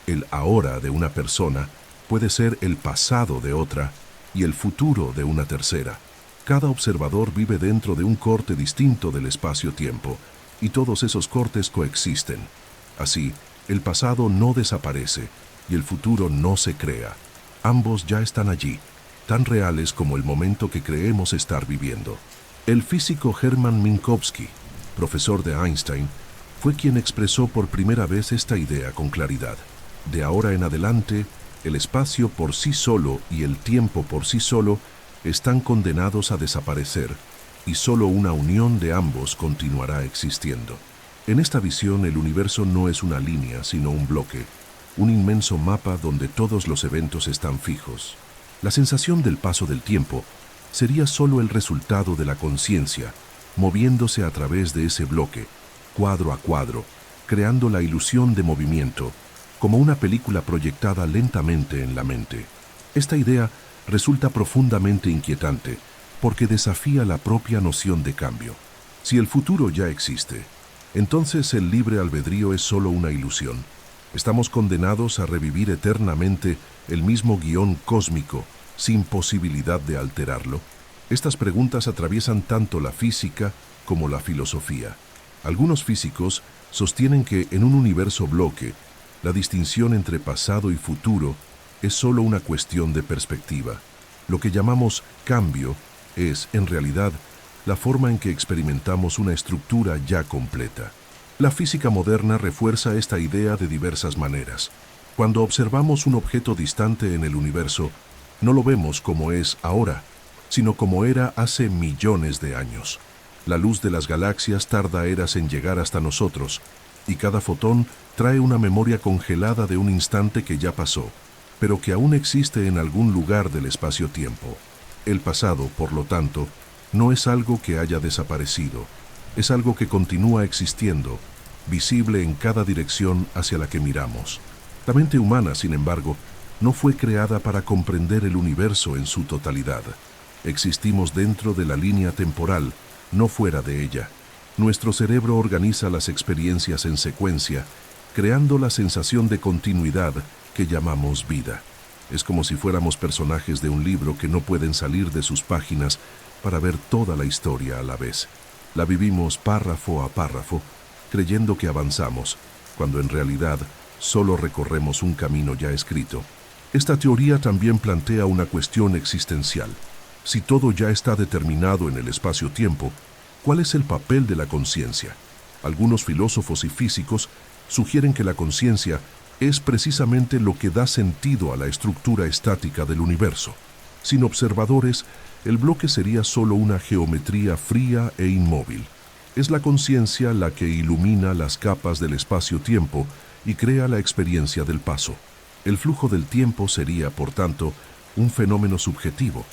El ahora de una persona puede ser el pasado de otra y el futuro de una tercera. Cada observador vive dentro de un corte distinto del espacio-tiempo, y todos esos cortes coexisten. Así, el pasado no desaparece y el futuro no se crea. Ambos ya están allí, tan reales como el momento que creemos estar viviendo. El físico Hermann Minkowski, profesor de Einstein, fue quien expresó por primera vez esta idea con claridad. De ahora en adelante, el espacio por sí solo y el tiempo por sí solo están condenados a desaparecer, y solo una unión de ambos continuará existiendo. En esta visión, el universo no es una línea, sino un bloque, un inmenso mapa donde todos los eventos están fijos. La sensación del paso del tiempo sería solo el resultado de la conciencia, moviéndose a través de ese bloque, cuadro a cuadro, creando la ilusión de movimiento, como una película proyectada lentamente en la mente. Esta idea resulta profundamente inquietante, porque desafía la propia noción de cambio. Si el futuro ya existe, entonces el libre albedrío es solo una ilusión. Estamos condenados a revivir eternamente el mismo guión cósmico, sin posibilidad de alterarlo. Estas preguntas atraviesan tanto la física como la filosofía. Algunos físicos sostienen que en un universo bloque, la distinción entre pasado y futuro es solo una cuestión de perspectiva. Lo que llamamos cambio es, en realidad, la forma en que experimentamos una estructura ya completa. La física moderna refuerza esta idea de diversas maneras. Cuando observamos un objeto distante en el universo, no lo vemos como es ahora, sino como era hace millones de años. La luz de las galaxias tarda eras en llegar hasta nosotros, y cada fotón trae una memoria congelada de un instante que ya pasó, pero que aún existe en algún lugar del espacio-tiempo. El pasado, por lo tanto, no es algo que haya desaparecido, es algo que continúa existiendo, visible en cada dirección hacia la que miramos. La mente humana, sin embargo, no fue creada para comprender el universo en su totalidad. Existimos dentro de la línea temporal, no fuera de ella. Nuestro cerebro organiza las experiencias en secuencia, creando la sensación de continuidad que llamamos vida. Es como si fuéramos personajes de un libro que no pueden salir de sus páginas para ver toda la historia a la vez. La vivimos párrafo a párrafo, creyendo que avanzamos, cuando en realidad solo recorremos un camino ya escrito. Esta teoría también plantea una cuestión existencial. Si todo ya está determinado en el espacio-tiempo, ¿cuál es el papel de la conciencia? Algunos filósofos y físicos sugieren que la conciencia es precisamente lo que da sentido a la estructura estática del universo. Sin observadores, el bloque sería solo una geometría fría e inmóvil. Es la conciencia la que ilumina las capas del espacio-tiempo y crea la experiencia del paso. El flujo del tiempo sería, por tanto, un fenómeno subjetivo,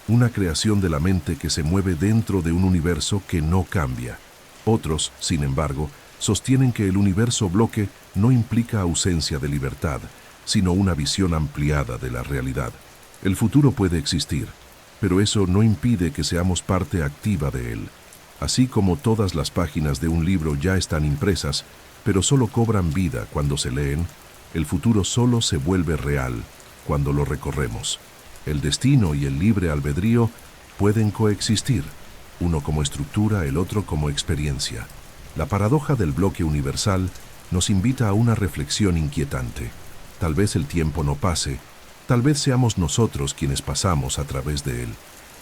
una creación de la mente que se mueve dentro de un universo que no cambia. Otros, sin embargo, sostienen que el universo bloque no implica ausencia de libertad, sino una visión ampliada de la realidad. El futuro puede existir, pero eso no impide que seamos parte activa de él. Así como todas las páginas de un libro ya están impresas, pero solo cobran vida cuando se leen, el futuro solo se vuelve real cuando lo recorremos. El destino y el libre albedrío pueden coexistir, uno como estructura, el otro como experiencia. La paradoja del bloque universal nos invita a una reflexión inquietante. Tal vez el tiempo no pase, tal vez seamos nosotros quienes pasamos a través de él.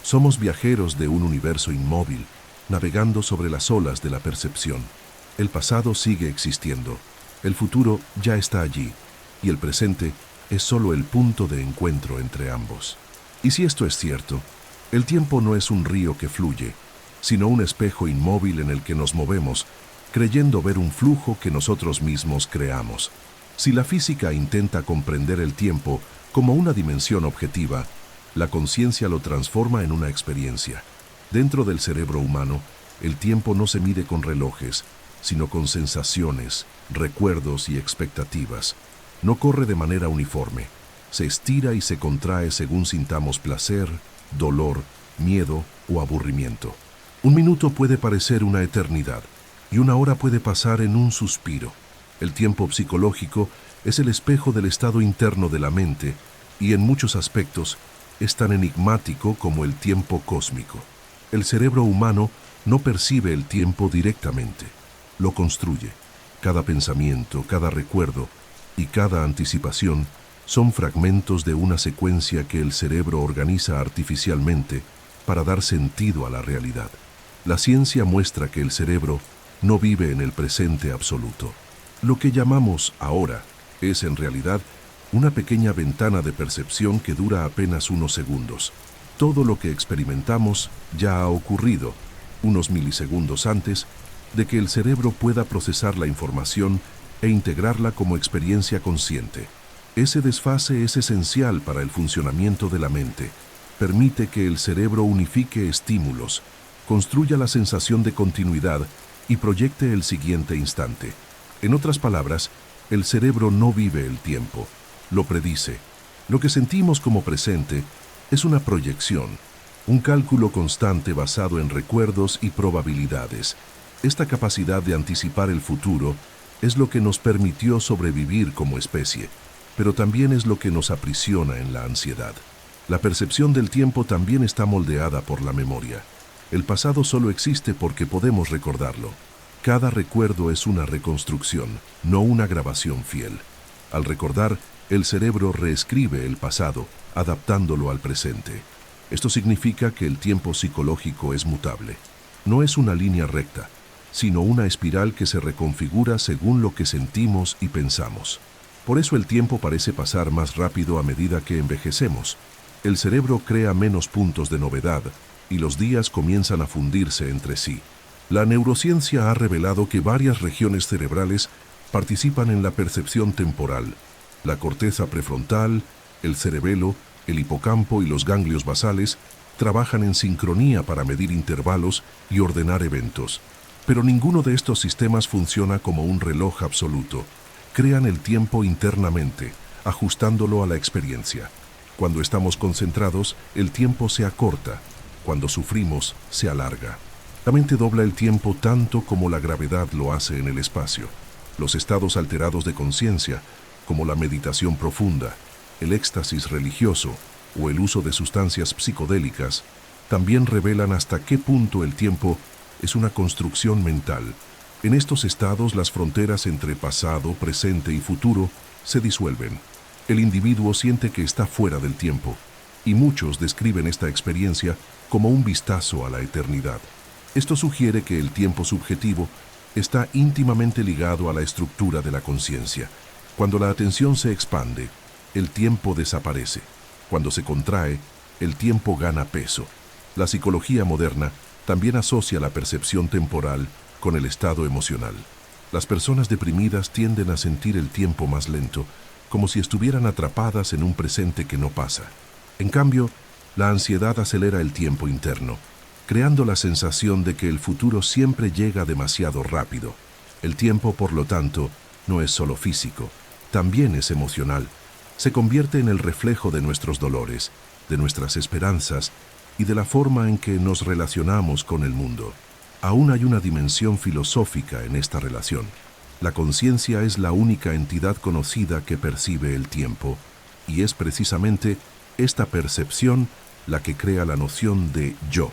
Somos viajeros de un universo inmóvil, navegando sobre las olas de la percepción. El pasado sigue existiendo, el futuro ya está allí, y el presente es solo el punto de encuentro entre ambos. Y si esto es cierto, el tiempo no es un río que fluye, sino un espejo inmóvil en el que nos movemos, creyendo ver un flujo que nosotros mismos creamos. Si la física intenta comprender el tiempo como una dimensión objetiva, la conciencia lo transforma en una experiencia. Dentro del cerebro humano, el tiempo no se mide con relojes, sino con sensaciones, recuerdos y expectativas. No corre de manera uniforme, se estira y se contrae según sintamos placer, dolor, miedo o aburrimiento. Un minuto puede parecer una eternidad, y una hora puede pasar en un suspiro. El tiempo psicológico es el espejo del estado interno de la mente, y en muchos aspectos es tan enigmático como el tiempo cósmico. El cerebro humano no percibe el tiempo directamente, lo construye. Cada pensamiento, cada recuerdo y cada anticipación son fragmentos de una secuencia que el cerebro organiza artificialmente para dar sentido a la realidad. La ciencia muestra que el cerebro no vive en el presente absoluto. Lo que llamamos ahora es en realidad una pequeña ventana de percepción que dura apenas unos segundos. Todo lo que experimentamos ya ha ocurrido, unos milisegundos antes de que el cerebro pueda procesar la información e integrarla como experiencia consciente. Ese desfase es esencial para el funcionamiento de la mente. Permite que el cerebro unifique estímulos, construya la sensación de continuidad y proyecte el siguiente instante. En otras palabras, el cerebro no vive el tiempo, lo predice. Lo que sentimos como presente es una proyección, un cálculo constante basado en recuerdos y probabilidades. Esta capacidad de anticipar el futuro es lo que nos permitió sobrevivir como especie, pero también es lo que nos aprisiona en la ansiedad. La percepción del tiempo también está moldeada por la memoria. El pasado solo existe porque podemos recordarlo. Cada recuerdo es una reconstrucción, no una grabación fiel. Al recordar, el cerebro reescribe el pasado, adaptándolo al presente. Esto significa que el tiempo psicológico es mutable. No es una línea recta, sino una espiral que se reconfigura según lo que sentimos y pensamos. Por eso el tiempo parece pasar más rápido a medida que envejecemos. El cerebro crea menos puntos de novedad y los días comienzan a fundirse entre sí. La neurociencia ha revelado que varias regiones cerebrales participan en la percepción temporal. La corteza prefrontal, el cerebelo, el hipocampo y los ganglios basales trabajan en sincronía para medir intervalos y ordenar eventos. Pero ninguno de estos sistemas funciona como un reloj absoluto. Crean el tiempo internamente, ajustándolo a la experiencia. Cuando estamos concentrados, el tiempo se acorta. Cuando sufrimos, se alarga. La mente dobla el tiempo tanto como la gravedad lo hace en el espacio. Los estados alterados de conciencia, como la meditación profunda, el éxtasis religioso o el uso de sustancias psicodélicas también revelan hasta qué punto el tiempo es una construcción mental. En estos estados las fronteras entre pasado, presente y futuro se disuelven. El individuo siente que está fuera del tiempo, y muchos describen esta experiencia como un vistazo a la eternidad. Esto sugiere que el tiempo subjetivo está íntimamente ligado a la estructura de la conciencia. Cuando la atención se expande, el tiempo desaparece. Cuando se contrae, el tiempo gana peso. La psicología moderna también asocia la percepción temporal con el estado emocional. Las personas deprimidas tienden a sentir el tiempo más lento, como si estuvieran atrapadas en un presente que no pasa. En cambio, la ansiedad acelera el tiempo interno, creando la sensación de que el futuro siempre llega demasiado rápido. El tiempo, por lo tanto, no es solo físico, también es emocional. Se convierte en el reflejo de nuestros dolores, de nuestras esperanzas y de la forma en que nos relacionamos con el mundo. Aún hay una dimensión filosófica en esta relación. La conciencia es la única entidad conocida que percibe el tiempo, y es precisamente esta percepción la que crea la noción de yo.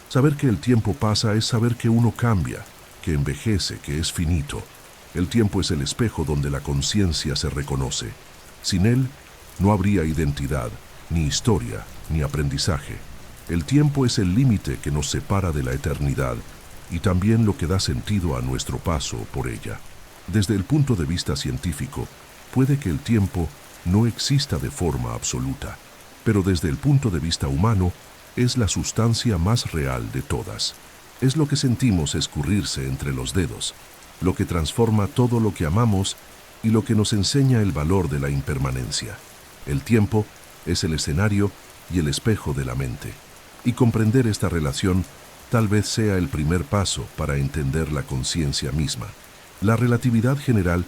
Saber que el tiempo pasa es saber que uno cambia, que envejece, que es finito. El tiempo es el espejo donde la conciencia se reconoce. Sin él, no habría identidad, ni historia, ni aprendizaje. El tiempo es el límite que nos separa de la eternidad y también lo que da sentido a nuestro paso por ella. Desde el punto de vista científico, puede que el tiempo no exista de forma absoluta, pero desde el punto de vista humano, es la sustancia más real de todas. Es lo que sentimos escurrirse entre los dedos, lo que transforma todo lo que amamos y lo que nos enseña el valor de la impermanencia. El tiempo es el escenario y el espejo de la mente. Y comprender esta relación tal vez sea el primer paso para entender la conciencia misma. La relatividad general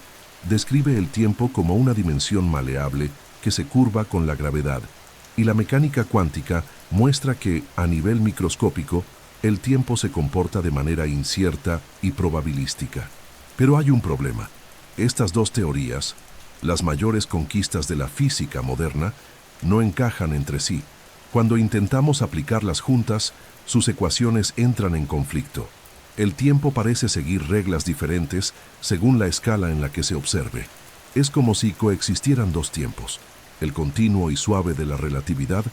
describe el tiempo como una dimensión maleable que se curva con la gravedad, y la mecánica cuántica muestra que, a nivel microscópico, el tiempo se comporta de manera incierta y probabilística. Pero hay un problema. Estas dos teorías, las mayores conquistas de la física moderna, no encajan entre sí. Cuando intentamos aplicarlas juntas, sus ecuaciones entran en conflicto. El tiempo parece seguir reglas diferentes según la escala en la que se observe. Es como si coexistieran dos tiempos, el continuo y suave de la relatividad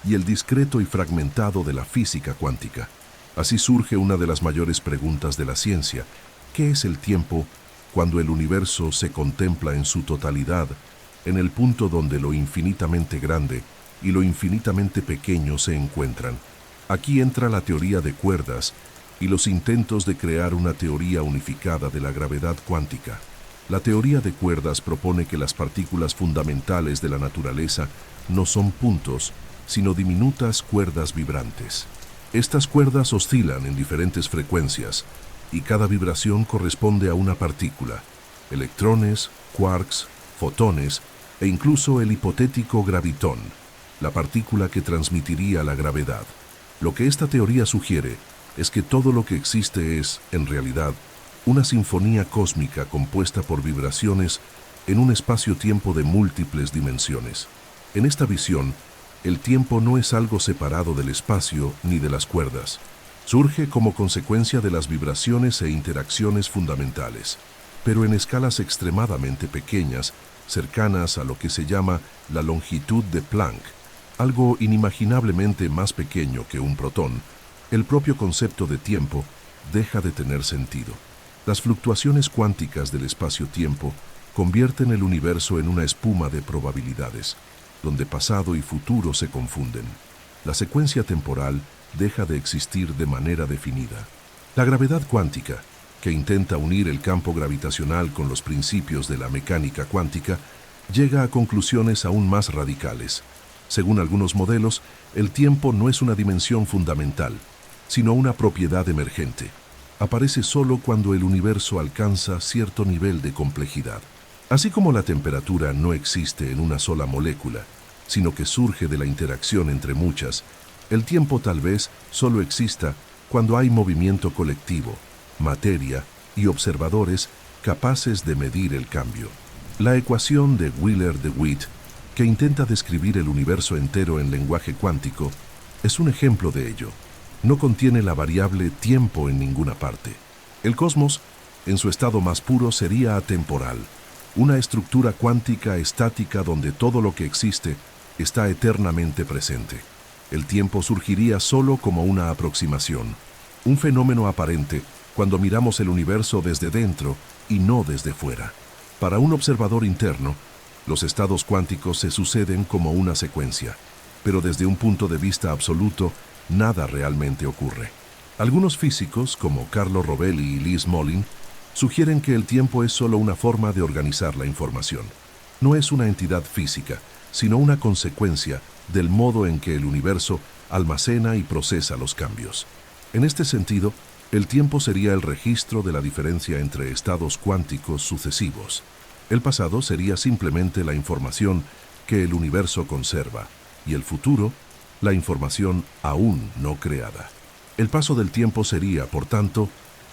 y el discreto y fragmentado de la física cuántica. Así surge una de las mayores preguntas de la ciencia: ¿qué es el tiempo cuando el universo se contempla en su totalidad, en el punto donde lo infinitamente grande y lo infinitamente pequeño se encuentran? Aquí entra la teoría de cuerdas y los intentos de crear una teoría unificada de la gravedad cuántica. La teoría de cuerdas propone que las partículas fundamentales de la naturaleza no son puntos, sino diminutas cuerdas vibrantes. Estas cuerdas oscilan en diferentes frecuencias y cada vibración corresponde a una partícula: electrones, quarks, fotones e incluso el hipotético gravitón, la partícula que transmitiría la gravedad. Lo que esta teoría sugiere es que todo lo que existe es, en realidad, una sinfonía cósmica compuesta por vibraciones en un espacio-tiempo de múltiples dimensiones. En esta visión, el tiempo no es algo separado del espacio ni de las cuerdas. Surge como consecuencia de las vibraciones e interacciones fundamentales, pero en escalas extremadamente pequeñas, cercanas a lo que se llama la longitud de Planck, algo inimaginablemente más pequeño que un protón. El propio concepto de tiempo deja de tener sentido. Las fluctuaciones cuánticas del espacio-tiempo convierten el universo en una espuma de probabilidades, donde pasado y futuro se confunden. La secuencia temporal deja de existir de manera definida. La gravedad cuántica, que intenta unir el campo gravitacional con los principios de la mecánica cuántica, llega a conclusiones aún más radicales. Según algunos modelos, el tiempo no es una dimensión fundamental, sino una propiedad emergente. Aparece solo cuando el universo alcanza cierto nivel de complejidad. Así como la temperatura no existe en una sola molécula, sino que surge de la interacción entre muchas, el tiempo tal vez solo exista cuando hay movimiento colectivo, materia y observadores capaces de medir el cambio. La ecuación de Wheeler-DeWitt que intenta describir el universo entero en lenguaje cuántico, es un ejemplo de ello. No contiene la variable tiempo en ninguna parte. El cosmos, en su estado más puro, sería atemporal, una estructura cuántica estática donde todo lo que existe está eternamente presente. El tiempo surgiría solo como una aproximación, un fenómeno aparente cuando miramos el universo desde dentro y no desde fuera. Para un observador interno, los estados cuánticos se suceden como una secuencia, pero desde un punto de vista absoluto, nada realmente ocurre. Algunos físicos, como Carlo Rovelli y Liz Mollin, sugieren que el tiempo es solo una forma de organizar la información. No es una entidad física, sino una consecuencia del modo en que el universo almacena y procesa los cambios. En este sentido, el tiempo sería el registro de la diferencia entre estados cuánticos sucesivos. El pasado sería simplemente la información que el universo conserva, y el futuro, la información aún no creada. El paso del tiempo sería, por tanto,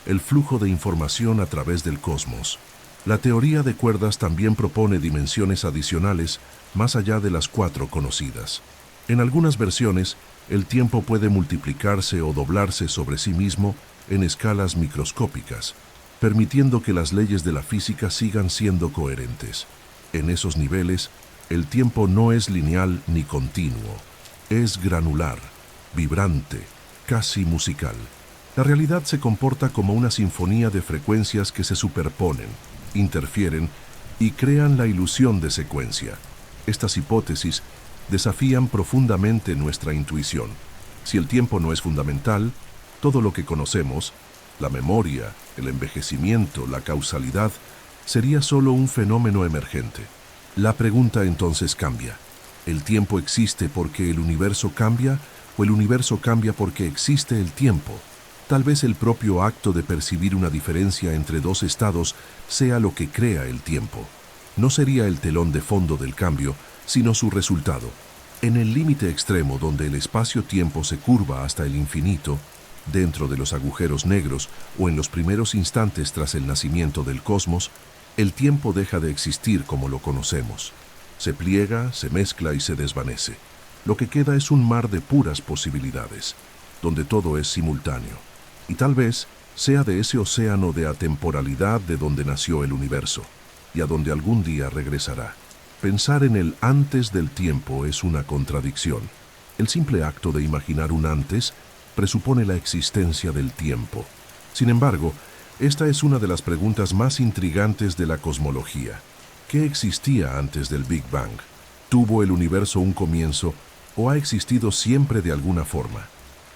el flujo de información a través del cosmos. La teoría de cuerdas también propone dimensiones adicionales más allá de las 4 conocidas. En algunas versiones, el tiempo puede multiplicarse o doblarse sobre sí mismo en escalas microscópicas, permitiendo que las leyes de la física sigan siendo coherentes. En esos niveles, el tiempo no es lineal ni continuo, es granular, vibrante, casi musical. La realidad se comporta como una sinfonía de frecuencias que se superponen, interfieren y crean la ilusión de secuencia. Estas hipótesis desafían profundamente nuestra intuición. Si el tiempo no es fundamental, todo lo que conocemos, la memoria, el envejecimiento, la causalidad, sería solo un fenómeno emergente. La pregunta entonces cambia. ¿El tiempo existe porque el universo cambia o el universo cambia porque existe el tiempo? Tal vez el propio acto de percibir una diferencia entre dos estados sea lo que crea el tiempo. No sería el telón de fondo del cambio, sino su resultado. En el límite extremo donde el espacio-tiempo se curva hasta el infinito, dentro de los agujeros negros o en los primeros instantes tras el nacimiento del cosmos, el tiempo deja de existir como lo conocemos. Se pliega, se mezcla y se desvanece. Lo que queda es un mar de puras posibilidades, donde todo es simultáneo. Y tal vez sea de ese océano de atemporalidad de donde nació el universo, y a donde algún día regresará. Pensar en el antes del tiempo es una contradicción. El simple acto de imaginar un antes presupone la existencia del tiempo. Sin embargo, esta es una de las preguntas más intrigantes de la cosmología. ¿Qué existía antes del Big Bang? ¿Tuvo el universo un comienzo o ha existido siempre de alguna forma?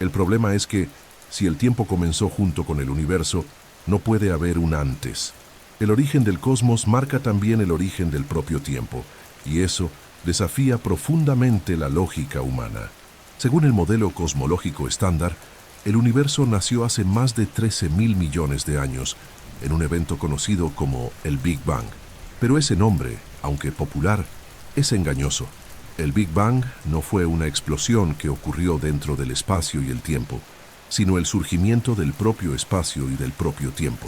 El problema es que, si el tiempo comenzó junto con el universo, no puede haber un antes. El origen del cosmos marca también el origen del propio tiempo, y eso desafía profundamente la lógica humana. Según el modelo cosmológico estándar, el universo nació hace más de 13.000 millones de años, en un evento conocido como el Big Bang. Pero ese nombre, aunque popular, es engañoso. El Big Bang no fue una explosión que ocurrió dentro del espacio y el tiempo, sino el surgimiento del propio espacio y del propio tiempo.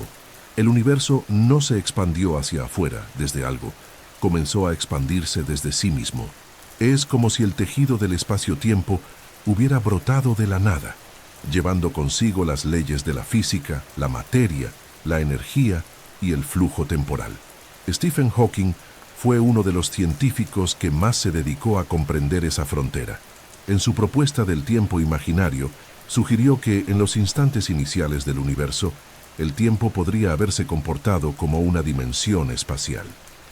El universo no se expandió hacia afuera desde algo, comenzó a expandirse desde sí mismo. Es como si el tejido del espacio-tiempo hubiera brotado de la nada, llevando consigo las leyes de la física, la materia, la energía y el flujo temporal. Stephen Hawking fue uno de los científicos que más se dedicó a comprender esa frontera. En su propuesta del tiempo imaginario, sugirió que en los instantes iniciales del universo, el tiempo podría haberse comportado como una dimensión espacial.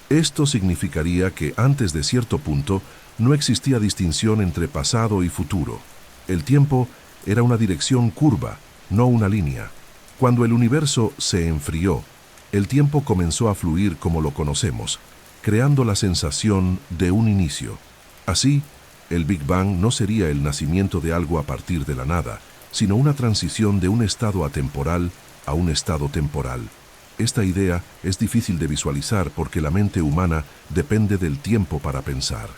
Esto significaría que antes de cierto punto no existía distinción entre pasado y futuro. El tiempo era una dirección curva, no una línea. Cuando el universo se enfrió, el tiempo comenzó a fluir como lo conocemos, creando la sensación de un inicio. Así, el Big Bang no sería el nacimiento de algo a partir de la nada, sino una transición de un estado atemporal a un estado temporal. Esta idea es difícil de visualizar porque la mente humana depende del tiempo para pensar.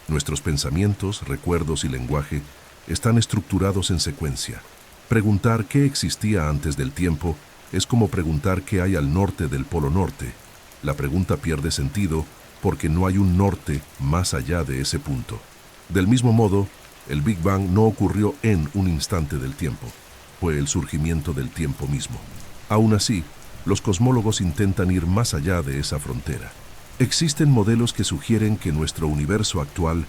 Nuestros pensamientos, recuerdos y lenguaje están estructurados en secuencia. Preguntar qué existía antes del tiempo es como preguntar qué hay al norte del Polo Norte. La pregunta pierde sentido porque no hay un norte más allá de ese punto. Del mismo modo, el Big Bang no ocurrió en un instante del tiempo, fue el surgimiento del tiempo mismo. Aún así, los cosmólogos intentan ir más allá de esa frontera. Existen modelos que sugieren que nuestro universo actual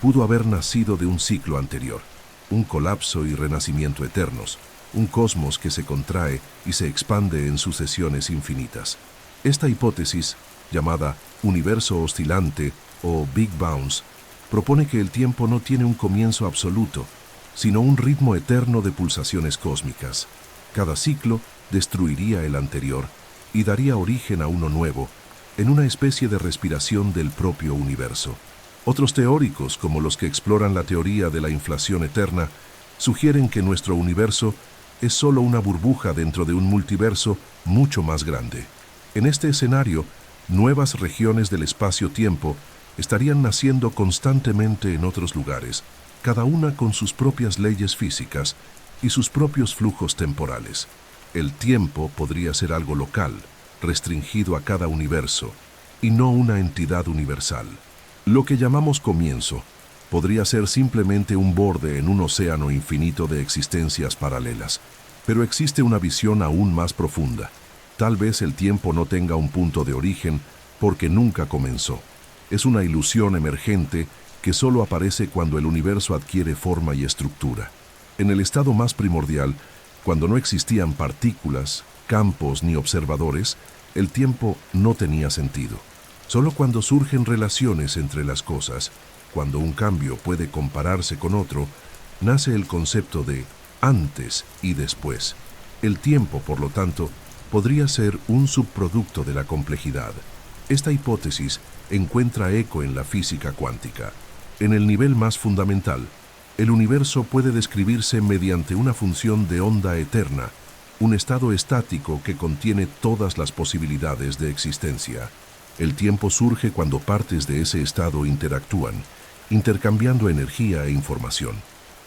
pudo haber nacido de un ciclo anterior, un colapso y renacimiento eternos, un cosmos que se contrae y se expande en sucesiones infinitas. Esta hipótesis, llamada universo oscilante o Big Bounce, propone que el tiempo no tiene un comienzo absoluto, sino un ritmo eterno de pulsaciones cósmicas. Cada ciclo destruiría el anterior y daría origen a uno nuevo, en una especie de respiración del propio universo. Otros teóricos, como los que exploran la teoría de la inflación eterna, sugieren que nuestro universo es solo una burbuja dentro de un multiverso mucho más grande. En este escenario, nuevas regiones del espacio-tiempo estarían naciendo constantemente en otros lugares, cada una con sus propias leyes físicas y sus propios flujos temporales. El tiempo podría ser algo local, restringido a cada universo, y no una entidad universal. Lo que llamamos comienzo podría ser simplemente un borde en un océano infinito de existencias paralelas, pero existe una visión aún más profunda. Tal vez el tiempo no tenga un punto de origen porque nunca comenzó. Es una ilusión emergente que solo aparece cuando el universo adquiere forma y estructura. En el estado más primordial, cuando no existían partículas, campos ni observadores, el tiempo no tenía sentido. Solo cuando surgen relaciones entre las cosas, cuando un cambio puede compararse con otro, nace el concepto de antes y después. El tiempo, por lo tanto, podría ser un subproducto de la complejidad. Esta hipótesis encuentra eco en la física cuántica. En el nivel más fundamental, el universo puede describirse mediante una función de onda eterna, un estado estático que contiene todas las posibilidades de existencia. El tiempo surge cuando partes de ese estado interactúan, intercambiando energía e información.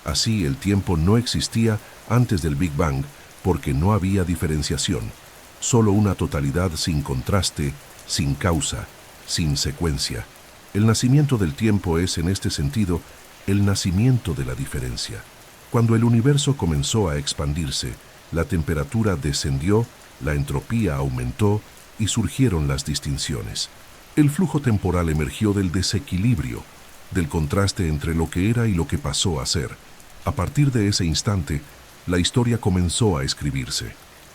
Así, el tiempo no existía antes del Big Bang porque no había diferenciación, solo una totalidad sin contraste, sin causa, sin secuencia. El nacimiento del tiempo es, en este sentido, el nacimiento de la diferencia. Cuando el universo comenzó a expandirse, la temperatura descendió, la entropía aumentó y surgieron las distinciones. El flujo temporal emergió del desequilibrio, del contraste entre lo que era y lo que pasó a ser. A partir de ese instante, la historia comenzó a escribirse.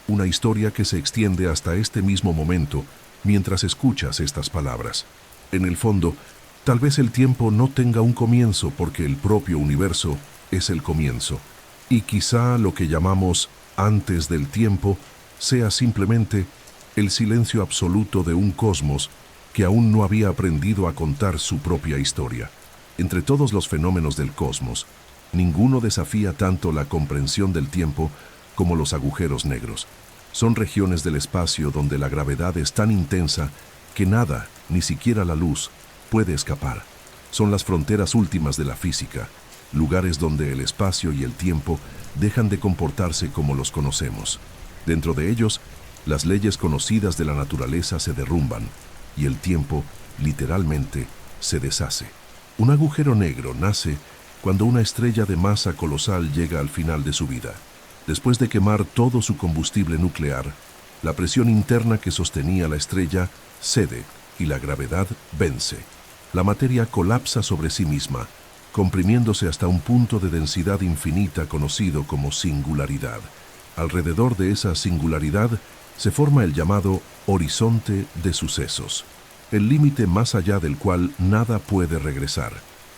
Una historia que se extiende hasta este mismo momento mientras escuchas estas palabras. En el fondo, tal vez el tiempo no tenga un comienzo porque el propio universo es el comienzo. Y quizá lo que llamamos antes del tiempo sea simplemente el silencio absoluto de un cosmos que aún no había aprendido a contar su propia historia. Entre todos los fenómenos del cosmos, ninguno desafía tanto la comprensión del tiempo como los agujeros negros. Son regiones del espacio donde la gravedad es tan intensa que nada, ni siquiera la luz, puede escapar. Son las fronteras últimas de la física, lugares donde el espacio y el tiempo dejan de comportarse como los conocemos. Dentro de ellos, las leyes conocidas de la naturaleza se derrumban y el tiempo, literalmente, se deshace. Un agujero negro nace cuando una estrella de masa colosal llega al final de su vida. Después de quemar todo su combustible nuclear, la presión interna que sostenía la estrella cede y la gravedad vence. La materia colapsa sobre sí misma, comprimiéndose hasta un punto de densidad infinita conocido como singularidad. Alrededor de esa singularidad se forma el llamado horizonte de sucesos, el límite más allá del cual nada puede regresar.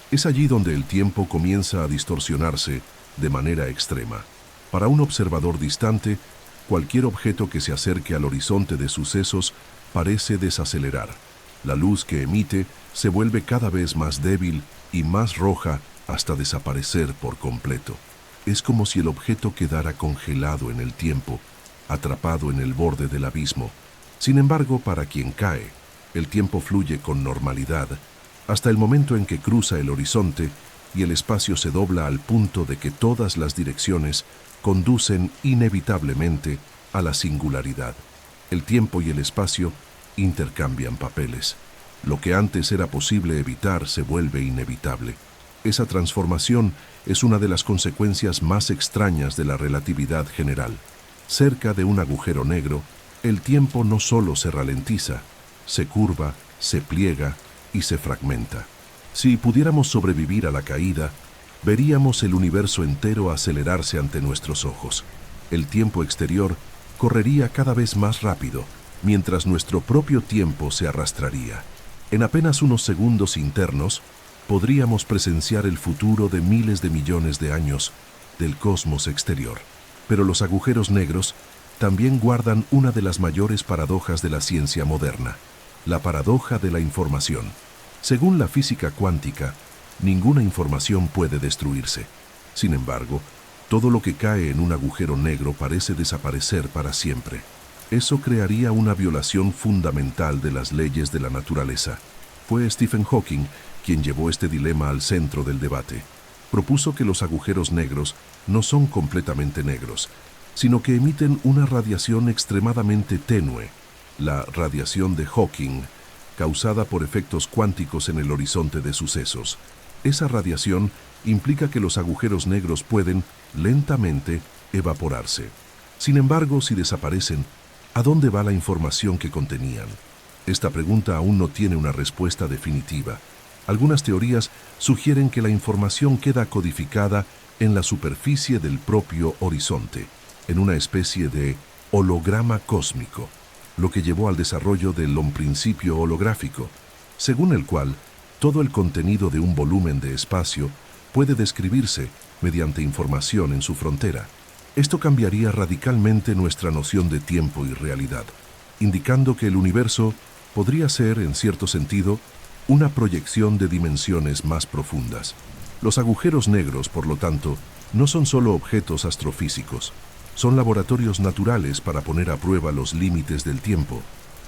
Es allí donde el tiempo comienza a distorsionarse de manera extrema. Para un observador distante, cualquier objeto que se acerque al horizonte de sucesos parece desacelerar. La luz que emite se vuelve cada vez más débil y más roja hasta desaparecer por completo. Es como si el objeto quedara congelado en el tiempo, atrapado en el borde del abismo. Sin embargo, para quien cae, el tiempo fluye con normalidad, hasta el momento en que cruza el horizonte y el espacio se dobla al punto de que todas las direcciones conducen inevitablemente a la singularidad. El tiempo y el espacio intercambian papeles. Lo que antes era posible evitar se vuelve inevitable. Esa transformación es una de las consecuencias más extrañas de la relatividad general. Cerca de un agujero negro, el tiempo no solo se ralentiza, se curva, se pliega y se fragmenta. Si pudiéramos sobrevivir a la caída, veríamos el universo entero acelerarse ante nuestros ojos. El tiempo exterior correría cada vez más rápido, mientras nuestro propio tiempo se arrastraría. En apenas unos segundos internos, podríamos presenciar el futuro de miles de millones de años del cosmos exterior. Pero los agujeros negros también guardan una de las mayores paradojas de la ciencia moderna, la paradoja de la información. Según la física cuántica, ninguna información puede destruirse. Sin embargo, todo lo que cae en un agujero negro parece desaparecer para siempre. Eso crearía una violación fundamental de las leyes de la naturaleza. Fue Stephen Hawking quien llevó este dilema al centro del debate. Propuso que los agujeros negros no son completamente negros, sino que emiten una radiación extremadamente tenue, la radiación de Hawking, causada por efectos cuánticos en el horizonte de sucesos. Esa radiación implica que los agujeros negros pueden, lentamente, evaporarse. Sin embargo, si desaparecen, ¿a dónde va la información que contenían? Esta pregunta aún no tiene una respuesta definitiva. Algunas teorías sugieren que la información queda codificada en la superficie del propio horizonte, en una especie de holograma cósmico, lo que llevó al desarrollo del principio holográfico, según el cual todo el contenido de un volumen de espacio puede describirse mediante información en su frontera. Esto cambiaría radicalmente nuestra noción de tiempo y realidad, indicando que el universo podría ser, en cierto sentido, una proyección de dimensiones más profundas. Los agujeros negros, por lo tanto, no son solo objetos astrofísicos, son laboratorios naturales para poner a prueba los límites del tiempo.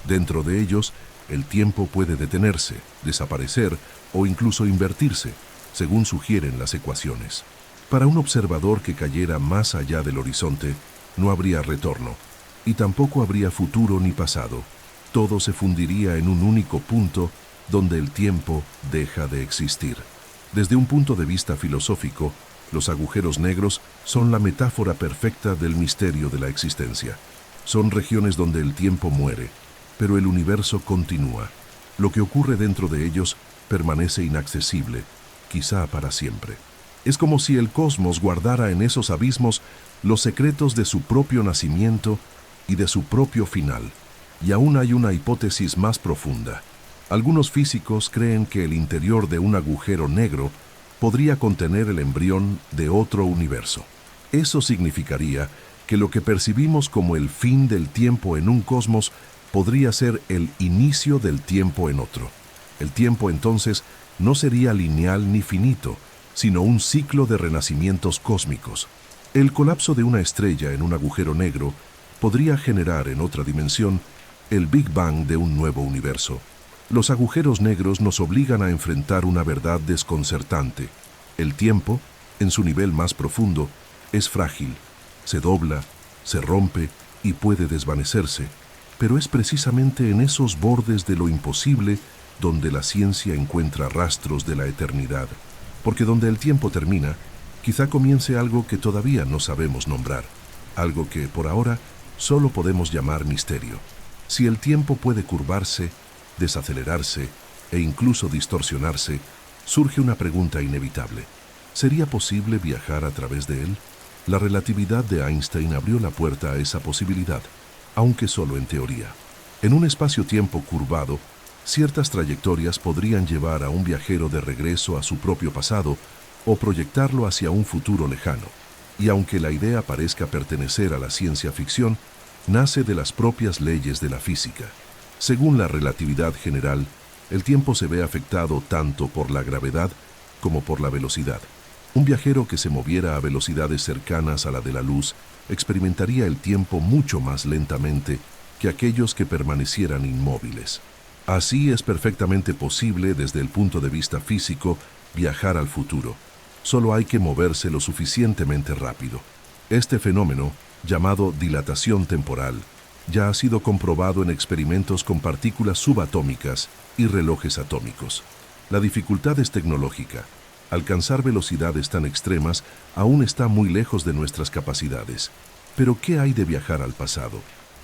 Dentro de ellos, el tiempo puede detenerse, desaparecer o incluso invertirse, según sugieren las ecuaciones. Para un observador que cayera más allá del horizonte, no habría retorno, y tampoco habría futuro ni pasado. Todo se fundiría en un único punto donde el tiempo deja de existir. Desde un punto de vista filosófico, los agujeros negros son la metáfora perfecta del misterio de la existencia. Son regiones donde el tiempo muere, pero el universo continúa. Lo que ocurre dentro de ellos permanece inaccesible, quizá para siempre. Es como si el cosmos guardara en esos abismos los secretos de su propio nacimiento y de su propio final. Y aún hay una hipótesis más profunda. Algunos físicos creen que el interior de un agujero negro podría contener el embrión de otro universo. Eso significaría que lo que percibimos como el fin del tiempo en un cosmos podría ser el inicio del tiempo en otro. El tiempo entonces no sería lineal ni finito, sino un ciclo de renacimientos cósmicos. El colapso de una estrella en un agujero negro podría generar en otra dimensión el Big Bang de un nuevo universo. Los agujeros negros nos obligan a enfrentar una verdad desconcertante. El tiempo, en su nivel más profundo, es frágil, se dobla, se rompe y puede desvanecerse, pero es precisamente en esos bordes de lo imposible donde la ciencia encuentra rastros de la eternidad, porque donde el tiempo termina, quizá comience algo que todavía no sabemos nombrar, algo que, por ahora, solo podemos llamar misterio. Si el tiempo puede curvarse, desacelerarse e incluso distorsionarse, surge una pregunta inevitable. ¿Sería posible viajar a través de él? La relatividad de Einstein abrió la puerta a esa posibilidad, aunque solo en teoría. En un espacio-tiempo curvado, ciertas trayectorias podrían llevar a un viajero de regreso a su propio pasado o proyectarlo hacia un futuro lejano. Y aunque la idea parezca pertenecer a la ciencia ficción, nace de las propias leyes de la física. Según la relatividad general, el tiempo se ve afectado tanto por la gravedad como por la velocidad. Un viajero que se moviera a velocidades cercanas a la de la luz experimentaría el tiempo mucho más lentamente que aquellos que permanecieran inmóviles. Así es perfectamente posible desde el punto de vista físico viajar al futuro. Solo hay que moverse lo suficientemente rápido. Este fenómeno, llamado dilatación temporal, ya ha sido comprobado en experimentos con partículas subatómicas y relojes atómicos. La dificultad es tecnológica. Alcanzar velocidades tan extremas aún está muy lejos de nuestras capacidades. Pero ¿qué hay de viajar al pasado?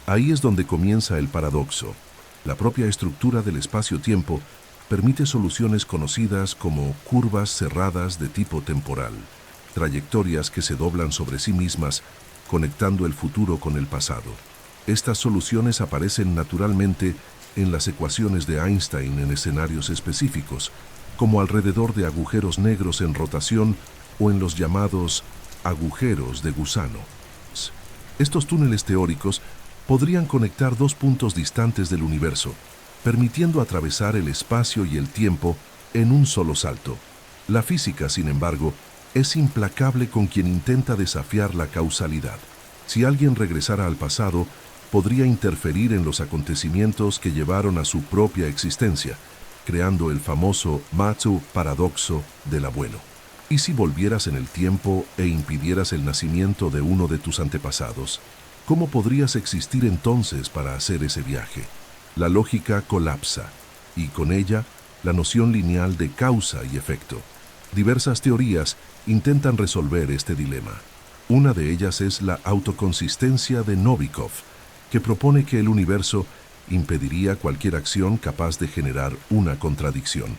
Ahí es donde comienza el paradoxo. La propia estructura del espacio-tiempo permite soluciones conocidas como curvas cerradas de tipo temporal, trayectorias que se doblan sobre sí mismas, conectando el futuro con el pasado. Estas soluciones aparecen naturalmente en las ecuaciones de Einstein en escenarios específicos, como alrededor de agujeros negros en rotación o en los llamados agujeros de gusano. Estos túneles teóricos podrían conectar dos puntos distantes del universo, permitiendo atravesar el espacio y el tiempo en un solo salto. La física, sin embargo, es implacable con quien intenta desafiar la causalidad. Si alguien regresara al pasado, podría interferir en los acontecimientos que llevaron a su propia existencia, creando el famoso Matsu paradoxo del abuelo. ¿Y si volvieras en el tiempo e impidieras el nacimiento de uno de tus antepasados? ¿Cómo podrías existir entonces para hacer ese viaje? La lógica colapsa, y con ella, la noción lineal de causa y efecto. Diversas teorías intentan resolver este dilema. Una de ellas es la autoconsistencia de Novikov, que propone que el universo impediría cualquier acción capaz de generar una contradicción.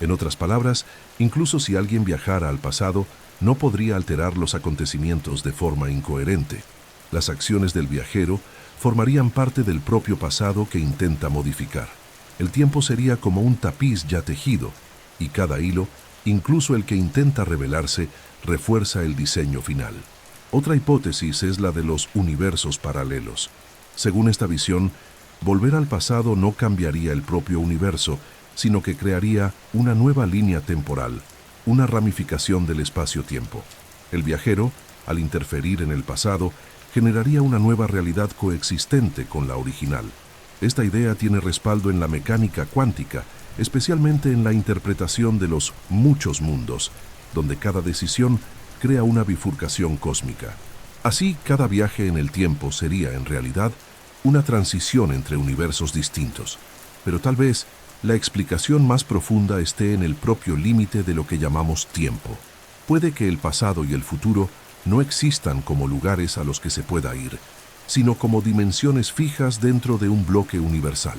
En otras palabras, incluso si alguien viajara al pasado, no podría alterar los acontecimientos de forma incoherente. Las acciones del viajero formarían parte del propio pasado que intenta modificar. El tiempo sería como un tapiz ya tejido, y cada hilo, incluso el que intenta revelarse, refuerza el diseño final. Otra hipótesis es la de los universos paralelos. Según esta visión, volver al pasado no cambiaría el propio universo, sino que crearía una nueva línea temporal, una ramificación del espacio-tiempo. El viajero, al interferir en el pasado, generaría una nueva realidad coexistente con la original. Esta idea tiene respaldo en la mecánica cuántica, especialmente en la interpretación de los muchos mundos, donde cada decisión crea una bifurcación cósmica. Así, cada viaje en el tiempo sería, en realidad, una transición entre universos distintos. Pero tal vez la explicación más profunda esté en el propio límite de lo que llamamos tiempo. Puede que el pasado y el futuro no existan como lugares a los que se pueda ir, sino como dimensiones fijas dentro de un bloque universal.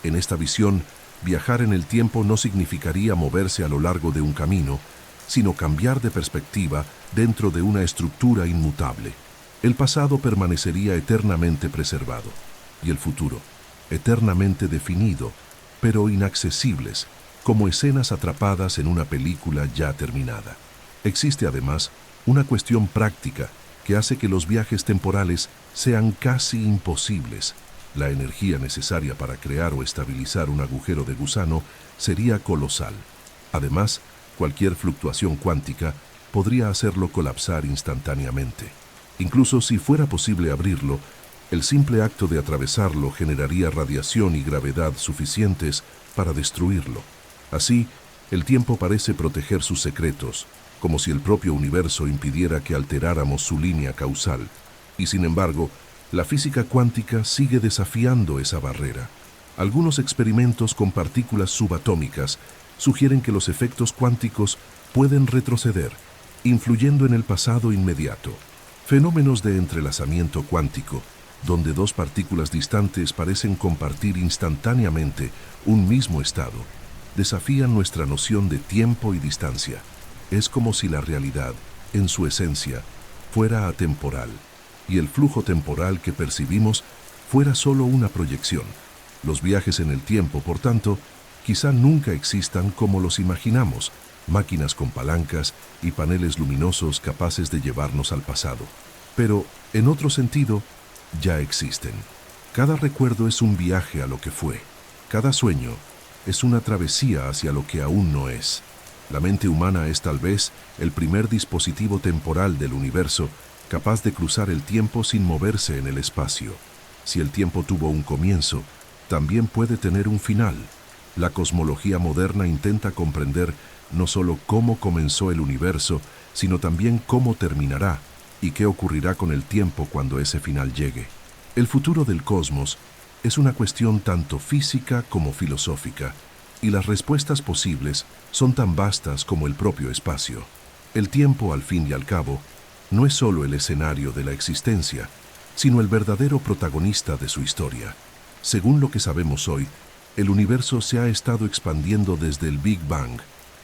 En esta visión, viajar en el tiempo no significaría moverse a lo largo de un camino, sino cambiar de perspectiva dentro de una estructura inmutable. El pasado permanecería eternamente preservado, y el futuro, eternamente definido, pero inaccesibles, como escenas atrapadas en una película ya terminada. Existe además una cuestión práctica que hace que los viajes temporales sean casi imposibles. La energía necesaria para crear o estabilizar un agujero de gusano sería colosal. Además, cualquier fluctuación cuántica podría hacerlo colapsar instantáneamente. Incluso si fuera posible abrirlo, el simple acto de atravesarlo generaría radiación y gravedad suficientes para destruirlo. Así, el tiempo parece proteger sus secretos, como si el propio universo impidiera que alteráramos su línea causal. Y sin embargo, la física cuántica sigue desafiando esa barrera. Algunos experimentos con partículas subatómicas sugieren que los efectos cuánticos pueden retroceder, influyendo en el pasado inmediato. Fenómenos de entrelazamiento cuántico, donde dos partículas distantes parecen compartir instantáneamente un mismo estado, desafían nuestra noción de tiempo y distancia. Es como si la realidad, en su esencia, fuera atemporal, y el flujo temporal que percibimos fuera solo una proyección. Los viajes en el tiempo, por tanto, quizá nunca existan como los imaginamos, máquinas con palancas y paneles luminosos capaces de llevarnos al pasado. Pero, en otro sentido, ya existen. Cada recuerdo es un viaje a lo que fue. Cada sueño es una travesía hacia lo que aún no es. La mente humana es tal vez el primer dispositivo temporal del universo capaz de cruzar el tiempo sin moverse en el espacio. Si el tiempo tuvo un comienzo, también puede tener un final. La cosmología moderna intenta comprender no solo cómo comenzó el universo, sino también cómo terminará y qué ocurrirá con el tiempo cuando ese final llegue. El futuro del cosmos es una cuestión tanto física como filosófica, y las respuestas posibles son tan vastas como el propio espacio. El tiempo, al fin y al cabo, no es solo el escenario de la existencia, sino el verdadero protagonista de su historia. Según lo que sabemos hoy, el universo se ha estado expandiendo desde el Big Bang.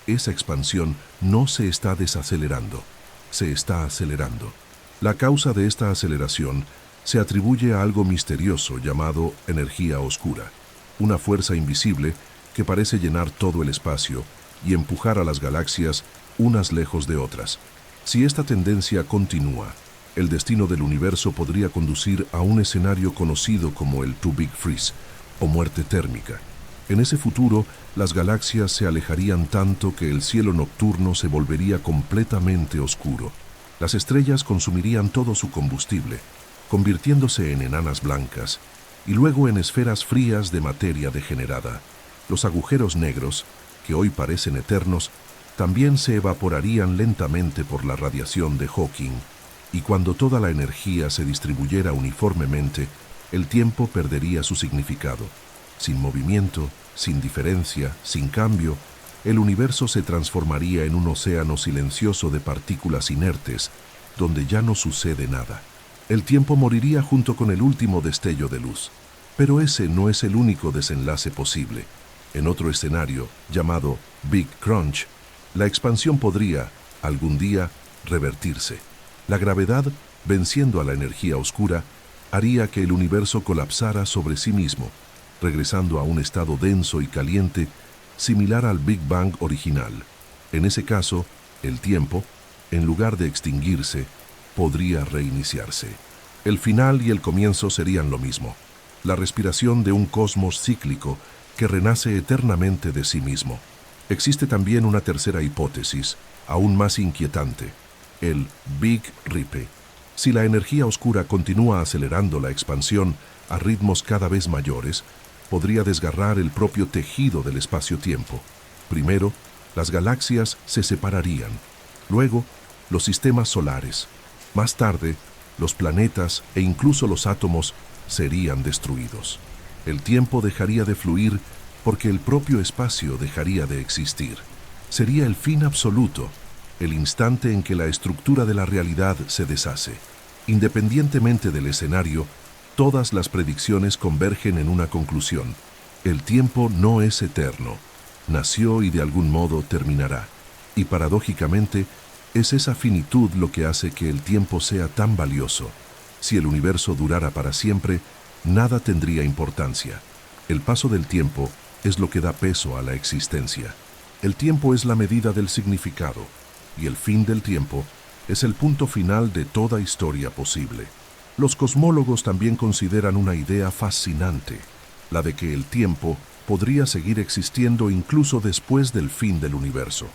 Esa expansión no se está desacelerando, se está acelerando. La causa de esta aceleración se atribuye a algo misterioso llamado energía oscura, una fuerza invisible que parece llenar todo el espacio y empujar a las galaxias unas lejos de otras. Si esta tendencia continúa, el destino del universo podría conducir a un escenario conocido como el Too Big Freeze, o muerte térmica. En ese futuro, las galaxias se alejarían tanto que el cielo nocturno se volvería completamente oscuro. Las estrellas consumirían todo su combustible, convirtiéndose en enanas blancas, y luego en esferas frías de materia degenerada. Los agujeros negros, que hoy parecen eternos, también se evaporarían lentamente por la radiación de Hawking, y cuando toda la energía se distribuyera uniformemente, el tiempo perdería su significado. Sin movimiento, sin diferencia, sin cambio, el universo se transformaría en un océano silencioso de partículas inertes, donde ya no sucede nada. El tiempo moriría junto con el último destello de luz. Pero ese no es el único desenlace posible. En otro escenario, llamado Big Crunch, la expansión podría, algún día, revertirse. La gravedad, venciendo a la energía oscura, haría que el universo colapsara sobre sí mismo, regresando a un estado denso y caliente, similar al Big Bang original. En ese caso, el tiempo, en lugar de extinguirse, podría reiniciarse. El final y el comienzo serían lo mismo, la respiración de un cosmos cíclico que renace eternamente de sí mismo. Existe también una tercera hipótesis, aún más inquietante, el Big Rip. Si la energía oscura continúa acelerando la expansión a ritmos cada vez mayores, podría desgarrar el propio tejido del espacio-tiempo. Primero, las galaxias se separarían, luego, los sistemas solares. Más tarde, los planetas e incluso los átomos serían destruidos. El tiempo dejaría de fluir porque el propio espacio dejaría de existir. Sería el fin absoluto, el instante en que la estructura de la realidad se deshace. Independientemente del escenario, todas las predicciones convergen en una conclusión. El tiempo no es eterno. Nació y de algún modo terminará. Y paradójicamente, es esa finitud lo que hace que el tiempo sea tan valioso. Si el universo durara para siempre, nada tendría importancia. El paso del tiempo es lo que da peso a la existencia. El tiempo es la medida del significado, y el fin del tiempo es el punto final de toda historia posible. Los cosmólogos también consideran una idea fascinante, la de que el tiempo podría seguir existiendo incluso después del fin del universo.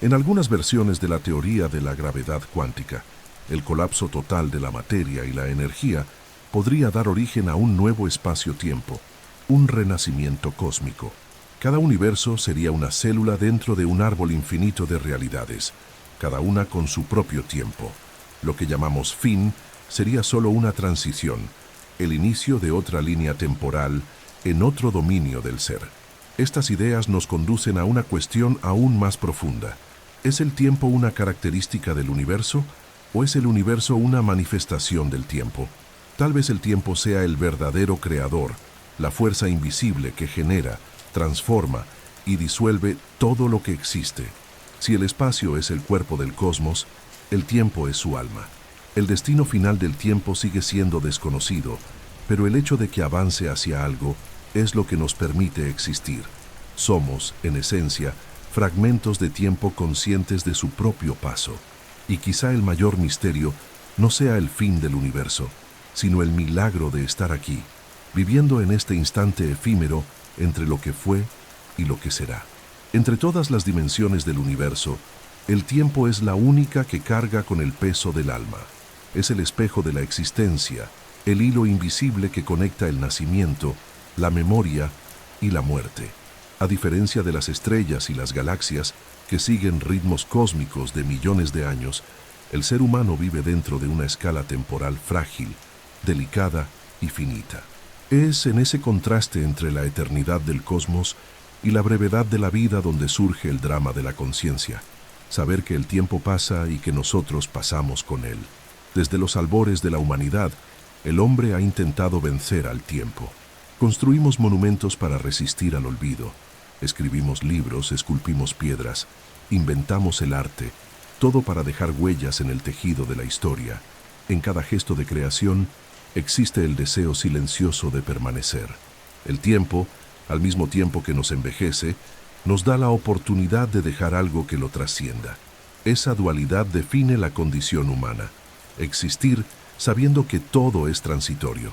En algunas versiones de la teoría de la gravedad cuántica, el colapso total de la materia y la energía podría dar origen a un nuevo espacio-tiempo, un renacimiento cósmico. Cada universo sería una célula dentro de un árbol infinito de realidades, cada una con su propio tiempo. Lo que llamamos fin sería solo una transición, el inicio de otra línea temporal en otro dominio del ser. Estas ideas nos conducen a una cuestión aún más profunda. ¿Es el tiempo una característica del universo o es el universo una manifestación del tiempo? Tal vez el tiempo sea el verdadero creador, la fuerza invisible que genera, transforma y disuelve todo lo que existe. Si el espacio es el cuerpo del cosmos, el tiempo es su alma. El destino final del tiempo sigue siendo desconocido, pero el hecho de que avance hacia algo es lo que nos permite existir. Somos, en esencia, fragmentos de tiempo conscientes de su propio paso. Y quizá el mayor misterio no sea el fin del universo, sino el milagro de estar aquí, viviendo en este instante efímero entre lo que fue y lo que será. Entre todas las dimensiones del universo, el tiempo es la única que carga con el peso del alma. Es el espejo de la existencia, el hilo invisible que conecta el nacimiento, la memoria y la muerte. A diferencia de las estrellas y las galaxias, que siguen ritmos cósmicos de millones de años, el ser humano vive dentro de una escala temporal frágil, delicada y finita. Es en ese contraste entre la eternidad del cosmos y la brevedad de la vida donde surge el drama de la conciencia. Saber que el tiempo pasa y que nosotros pasamos con él. Desde los albores de la humanidad, el hombre ha intentado vencer al tiempo. Construimos monumentos para resistir al olvido. Escribimos libros, esculpimos piedras, inventamos el arte, todo para dejar huellas en el tejido de la historia. En cada gesto de creación existe el deseo silencioso de permanecer. El tiempo, al mismo tiempo que nos envejece, nos da la oportunidad de dejar algo que lo trascienda. Esa dualidad define la condición humana. Existir sabiendo que todo es transitorio.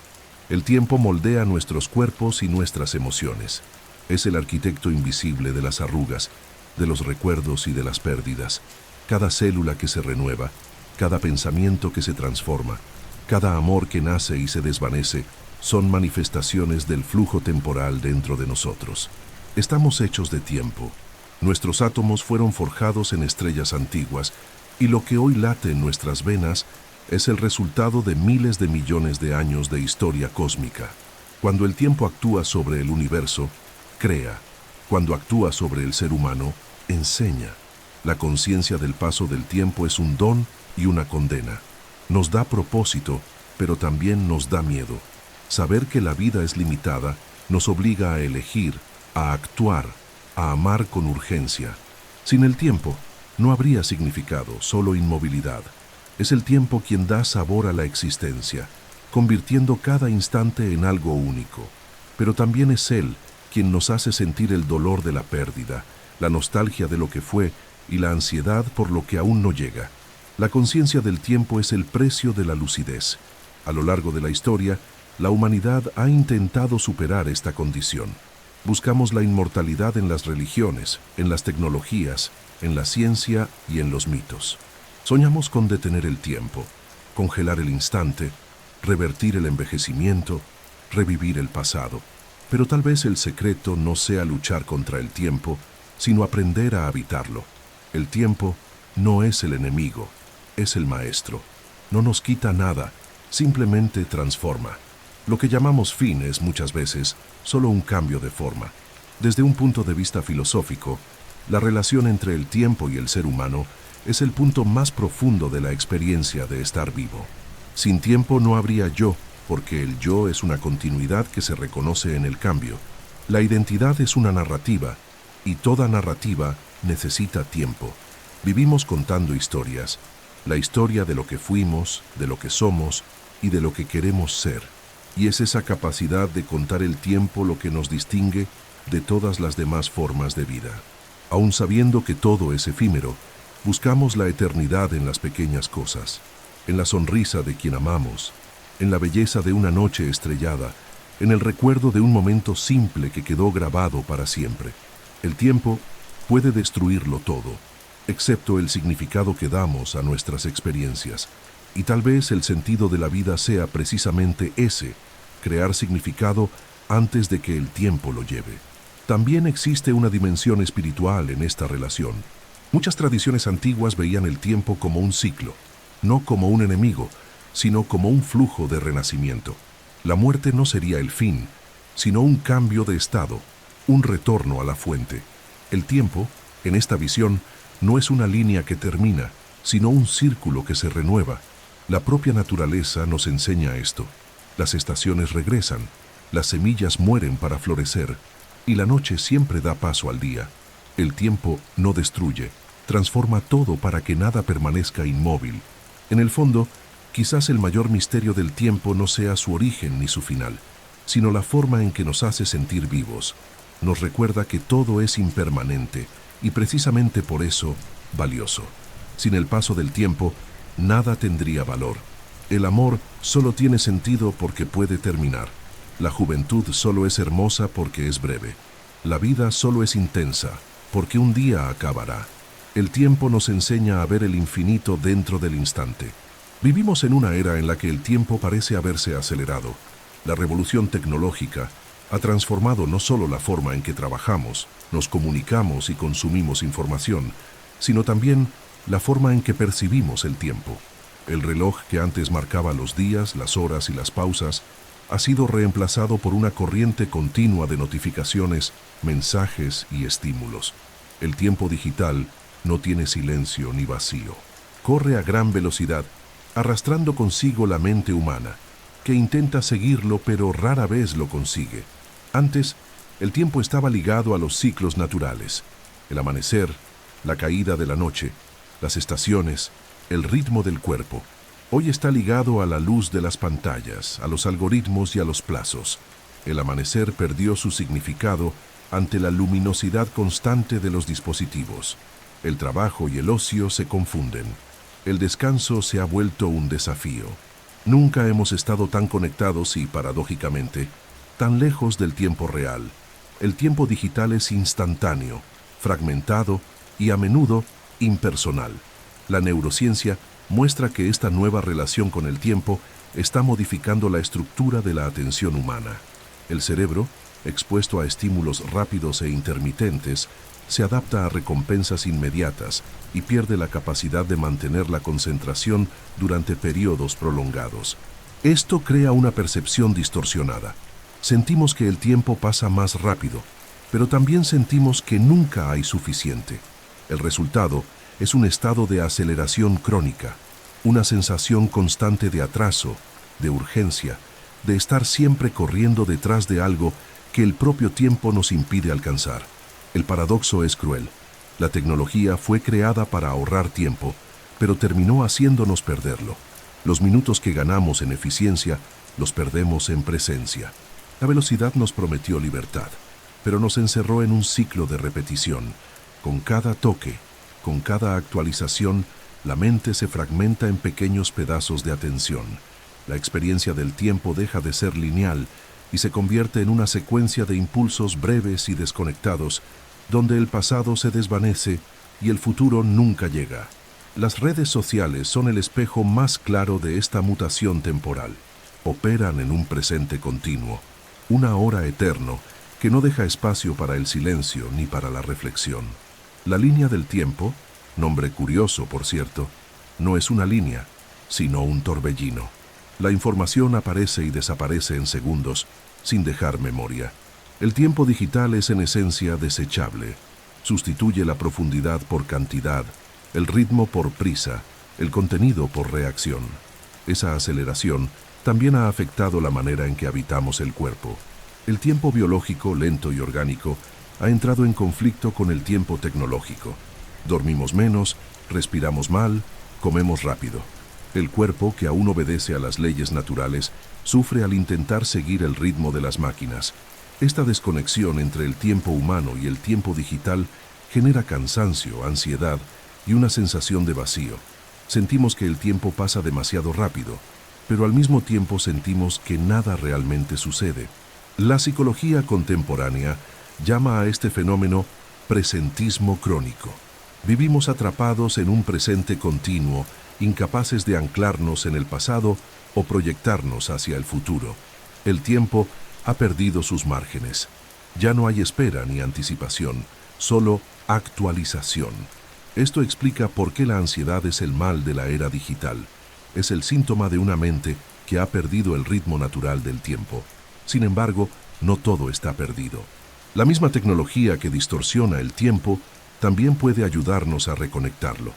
El tiempo moldea nuestros cuerpos y nuestras emociones. Es el arquitecto invisible de las arrugas, de los recuerdos y de las pérdidas. Cada célula que se renueva, cada pensamiento que se transforma, cada amor que nace y se desvanece, son manifestaciones del flujo temporal dentro de nosotros. Estamos hechos de tiempo. Nuestros átomos fueron forjados en estrellas antiguas y lo que hoy late en nuestras venas es el resultado de miles de millones de años de historia cósmica. Cuando el tiempo actúa sobre el universo, crea. Cuando actúa sobre el ser humano, enseña. La conciencia del paso del tiempo es un don y una condena. Nos da propósito, pero también nos da miedo. Saber que la vida es limitada nos obliga a elegir, a actuar, a amar con urgencia. Sin el tiempo, no habría significado, solo inmovilidad. Es el tiempo quien da sabor a la existencia, convirtiendo cada instante en algo único. Pero también es Él quien nos hace sentir el dolor de la pérdida, la nostalgia de lo que fue y la ansiedad por lo que aún no llega. La conciencia del tiempo es el precio de la lucidez. A lo largo de la historia, la humanidad ha intentado superar esta condición. Buscamos la inmortalidad en las religiones, en las tecnologías, en la ciencia y en los mitos. Soñamos con detener el tiempo, congelar el instante, revertir el envejecimiento, revivir el pasado. Pero tal vez el secreto no sea luchar contra el tiempo, sino aprender a habitarlo. El tiempo no es el enemigo, es el maestro. No nos quita nada, simplemente transforma. Lo que llamamos fin es muchas veces solo un cambio de forma. Desde un punto de vista filosófico, la relación entre el tiempo y el ser humano es el punto más profundo de la experiencia de estar vivo. Sin tiempo no habría yo, porque el yo es una continuidad que se reconoce en el cambio. La identidad es una narrativa, y toda narrativa necesita tiempo. Vivimos contando historias, la historia de lo que fuimos, de lo que somos y de lo que queremos ser. Y es esa capacidad de contar el tiempo lo que nos distingue de todas las demás formas de vida. Aun sabiendo que todo es efímero, buscamos la eternidad en las pequeñas cosas, en la sonrisa de quien amamos, en la belleza de una noche estrellada, en el recuerdo de un momento simple que quedó grabado para siempre. El tiempo puede destruirlo todo, excepto el significado que damos a nuestras experiencias. Y tal vez el sentido de la vida sea precisamente ese, crear significado antes de que el tiempo lo lleve. También existe una dimensión espiritual en esta relación. Muchas tradiciones antiguas veían el tiempo como un ciclo, no como un enemigo, sino como un flujo de renacimiento. La muerte no sería el fin, sino un cambio de estado, un retorno a la fuente. El tiempo, en esta visión, no es una línea que termina, sino un círculo que se renueva. La propia naturaleza nos enseña esto. Las estaciones regresan, las semillas mueren para florecer, y la noche siempre da paso al día. El tiempo no destruye, transforma todo para que nada permanezca inmóvil. En el fondo, quizás el mayor misterio del tiempo no sea su origen ni su final, sino la forma en que nos hace sentir vivos. Nos recuerda que todo es impermanente y precisamente por eso valioso. Sin el paso del tiempo, nada tendría valor. El amor solo tiene sentido porque puede terminar. La juventud solo es hermosa porque es breve. La vida solo es intensa porque un día acabará. El tiempo nos enseña a ver el infinito dentro del instante. Vivimos en una era en la que el tiempo parece haberse acelerado. La revolución tecnológica ha transformado no solo la forma en que trabajamos, nos comunicamos y consumimos información, sino también la forma en que percibimos el tiempo. El reloj que antes marcaba los días, las horas y las pausas, ha sido reemplazado por una corriente continua de notificaciones, mensajes y estímulos. El tiempo digital no tiene silencio ni vacío. Corre a gran velocidad, arrastrando consigo la mente humana, que intenta seguirlo pero rara vez lo consigue. Antes, el tiempo estaba ligado a los ciclos naturales: el amanecer, la caída de la noche, las estaciones, el ritmo del cuerpo. Hoy está ligado a la luz de las pantallas, a los algoritmos y a los plazos. El amanecer perdió su significado ante la luminosidad constante de los dispositivos. El trabajo y el ocio se confunden. El descanso se ha vuelto un desafío. Nunca hemos estado tan conectados y, paradójicamente, tan lejos del tiempo real. El tiempo digital es instantáneo, fragmentado y a menudo impersonal. La neurociencia muestra que esta nueva relación con el tiempo está modificando la estructura de la atención humana. El cerebro, expuesto a estímulos rápidos e intermitentes, se adapta a recompensas inmediatas y pierde la capacidad de mantener la concentración durante periodos prolongados. Esto crea una percepción distorsionada. Sentimos que el tiempo pasa más rápido, pero también sentimos que nunca hay suficiente. El resultado es un estado de aceleración crónica, una sensación constante de atraso, de urgencia, de estar siempre corriendo detrás de algo que el propio tiempo nos impide alcanzar. El paradoxo es cruel. La tecnología fue creada para ahorrar tiempo, pero terminó haciéndonos perderlo. Los minutos que ganamos en eficiencia los perdemos en presencia. La velocidad nos prometió libertad, pero nos encerró en un ciclo de repetición. Con cada toque, con cada actualización, la mente se fragmenta en pequeños pedazos de atención. La experiencia del tiempo deja de ser lineal y se convierte en una secuencia de impulsos breves y desconectados, donde el pasado se desvanece y el futuro nunca llega. Las redes sociales son el espejo más claro de esta mutación temporal. Operan en un presente continuo, una hora eterno que no deja espacio para el silencio ni para la reflexión. La línea del tiempo, nombre curioso por cierto, no es una línea, sino un torbellino. La información aparece y desaparece en segundos, sin dejar memoria. El tiempo digital es en esencia desechable. Sustituye la profundidad por cantidad, el ritmo por prisa, el contenido por reacción. Esa aceleración también ha afectado la manera en que habitamos el cuerpo. El tiempo biológico, lento y orgánico, ha entrado en conflicto con el tiempo tecnológico. Dormimos menos, respiramos mal, comemos rápido. El cuerpo, que aún obedece a las leyes naturales, sufre al intentar seguir el ritmo de las máquinas. Esta desconexión entre el tiempo humano y el tiempo digital genera cansancio, ansiedad y una sensación de vacío. Sentimos que el tiempo pasa demasiado rápido, pero al mismo tiempo sentimos que nada realmente sucede. La psicología contemporánea llama a este fenómeno presentismo crónico. Vivimos atrapados en un presente continuo, incapaces de anclarnos en el pasado o proyectarnos hacia el futuro. El tiempo ha perdido sus márgenes. Ya no hay espera ni anticipación, solo actualización. Esto explica por qué la ansiedad es el mal de la era digital. Es el síntoma de una mente que ha perdido el ritmo natural del tiempo. Sin embargo, no todo está perdido. La misma tecnología que distorsiona el tiempo también puede ayudarnos a reconectarlo.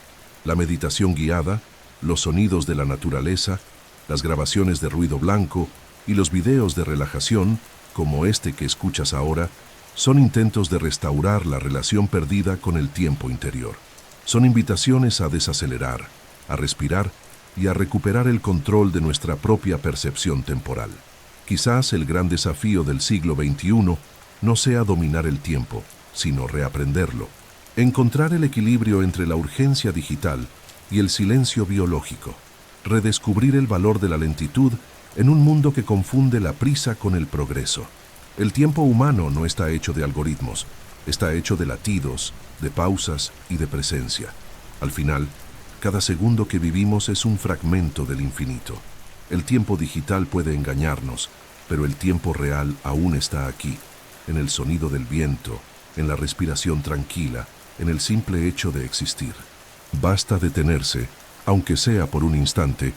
La meditación guiada, los sonidos de la naturaleza, las grabaciones de ruido blanco y los videos de relajación, como este que escuchas ahora, son intentos de restaurar la relación perdida con el tiempo interior. Son invitaciones a desacelerar, a respirar y a recuperar el control de nuestra propia percepción temporal. Quizás el gran desafío del siglo XXI no sea dominar el tiempo, sino reaprenderlo. Encontrar el equilibrio entre la urgencia digital y el silencio biológico. Redescubrir el valor de la lentitud en un mundo que confunde la prisa con el progreso. El tiempo humano no está hecho de algoritmos, está hecho de latidos, de pausas y de presencia. Al final, cada segundo que vivimos es un fragmento del infinito. El tiempo digital puede engañarnos, pero el tiempo real aún está aquí, en el sonido del viento, en la respiración tranquila, en el simple hecho de existir. Basta detenerse, aunque sea por un instante,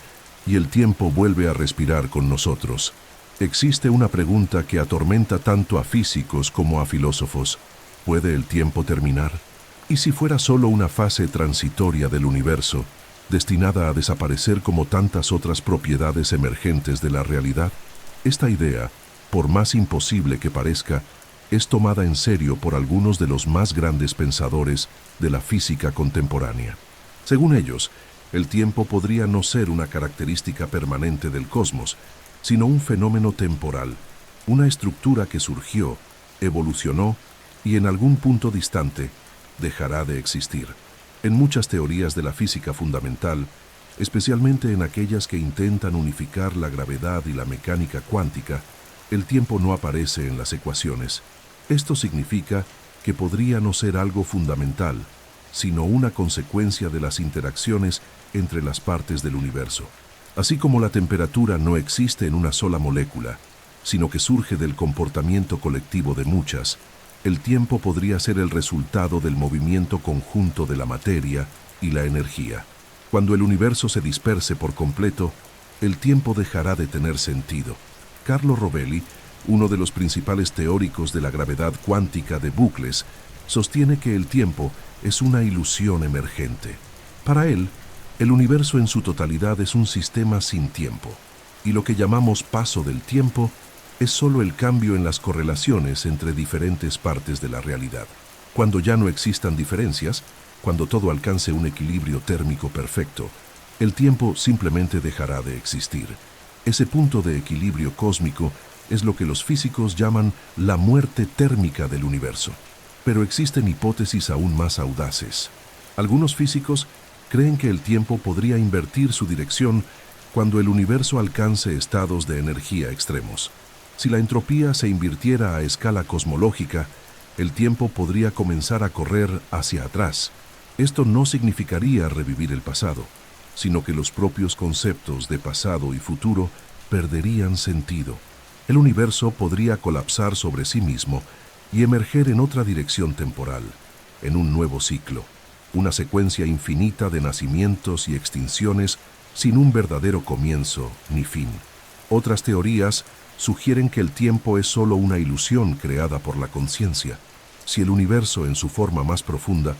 y el tiempo vuelve a respirar con nosotros. Existe una pregunta que atormenta tanto a físicos como a filósofos. ¿Puede el tiempo terminar? ¿Y si fuera solo una fase transitoria del universo, destinada a desaparecer como tantas otras propiedades emergentes de la realidad? Esta idea, por más imposible que parezca, es tomada en serio por algunos de los más grandes pensadores de la física contemporánea. Según ellos, el tiempo podría no ser una característica permanente del cosmos, sino un fenómeno temporal, una estructura que surgió, evolucionó y en algún punto distante dejará de existir. En muchas teorías de la física fundamental, especialmente en aquellas que intentan unificar la gravedad y la mecánica cuántica, el tiempo no aparece en las ecuaciones. Esto significa que podría no ser algo fundamental, sino una consecuencia de las interacciones entre las partes del universo. Así como la temperatura no existe en una sola molécula, sino que surge del comportamiento colectivo de muchas, el tiempo podría ser el resultado del movimiento conjunto de la materia y la energía. Cuando el universo se disperse por completo, el tiempo dejará de tener sentido. Carlo Rovelli, uno de los principales teóricos de la gravedad cuántica de bucles, sostiene que el tiempo es una ilusión emergente. Para él, el universo en su totalidad es un sistema sin tiempo, y lo que llamamos paso del tiempo es solo el cambio en las correlaciones entre diferentes partes de la realidad. Cuando ya no existan diferencias, cuando todo alcance un equilibrio térmico perfecto, el tiempo simplemente dejará de existir. Ese punto de equilibrio cósmico es lo que los físicos llaman la muerte térmica del universo. Pero existen hipótesis aún más audaces. Algunos físicos creen que el tiempo podría invertir su dirección cuando el universo alcance estados de energía extremos. Si la entropía se invirtiera a escala cosmológica, el tiempo podría comenzar a correr hacia atrás. Esto no significaría revivir el pasado, sino que los propios conceptos de pasado y futuro perderían sentido. El universo podría colapsar sobre sí mismo y emerger en otra dirección temporal, en un nuevo ciclo, una secuencia infinita de nacimientos y extinciones sin un verdadero comienzo ni fin. Otras teorías sugieren que el tiempo es solo una ilusión creada por la conciencia. Si el universo en su forma más profunda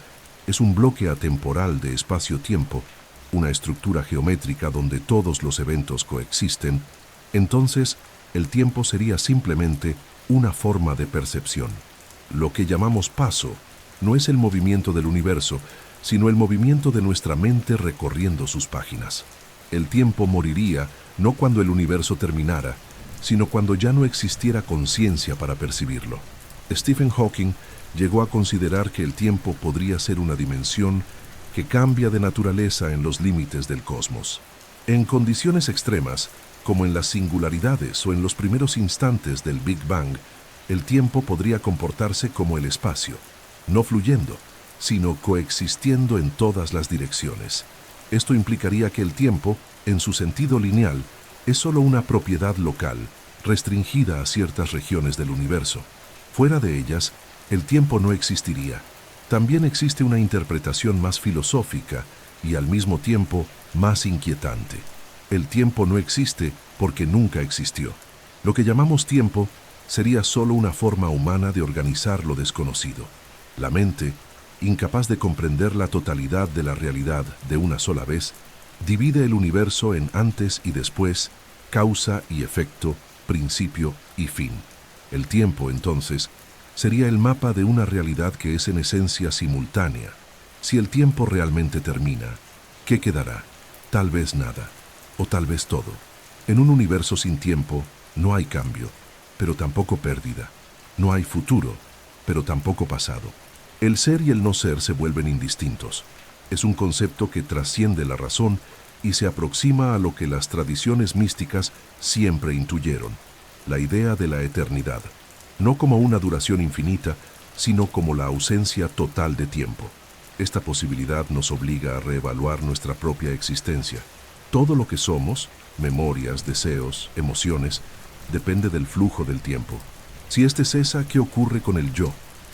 es un bloque atemporal de espacio-tiempo, una estructura geométrica donde todos los eventos coexisten, entonces el tiempo sería simplemente una forma de percepción. Lo que llamamos paso no es el movimiento del universo, sino el movimiento de nuestra mente recorriendo sus páginas. El tiempo moriría no cuando el universo terminara, sino cuando ya no existiera conciencia para percibirlo. Stephen Hawking llegó a considerar que el tiempo podría ser una dimensión que cambia de naturaleza en los límites del cosmos. En condiciones extremas, como en las singularidades o en los primeros instantes del Big Bang, el tiempo podría comportarse como el espacio, no fluyendo, sino coexistiendo en todas las direcciones. Esto implicaría que el tiempo, en su sentido lineal, es solo una propiedad local, restringida a ciertas regiones del universo. Fuera de ellas, el tiempo no existiría. También existe una interpretación más filosófica y al mismo tiempo más inquietante. El tiempo no existe porque nunca existió. Lo que llamamos tiempo sería solo una forma humana de organizar lo desconocido. La mente, incapaz de comprender la totalidad de la realidad de una sola vez, divide el universo en antes y después, causa y efecto, principio y fin. El tiempo, entonces, sería el mapa de una realidad que es en esencia simultánea. Si el tiempo realmente termina, ¿qué quedará? Tal vez nada, o tal vez todo. En un universo sin tiempo, no hay cambio, pero tampoco pérdida. No hay futuro, pero tampoco pasado. El ser y el no ser se vuelven indistintos. Es un concepto que trasciende la razón y se aproxima a lo que las tradiciones místicas siempre intuyeron, la idea de la eternidad, no como una duración infinita, sino como la ausencia total de tiempo. Esta posibilidad nos obliga a reevaluar nuestra propia existencia. Todo lo que somos, memorias, deseos, emociones, depende del flujo del tiempo. Si este cesa, ¿qué ocurre con el yo?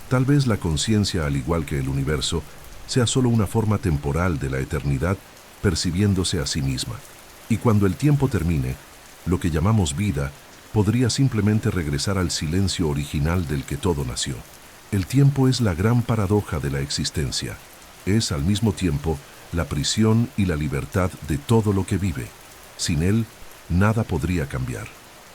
Tal vez la conciencia, al igual que el universo, sea solo una forma temporal de la eternidad, percibiéndose a sí misma. Y cuando el tiempo termine, lo que llamamos vida podría simplemente regresar al silencio original del que todo nació. El tiempo es la gran paradoja de la existencia. Es, al mismo tiempo, la prisión y la libertad de todo lo que vive. Sin él, nada podría cambiar,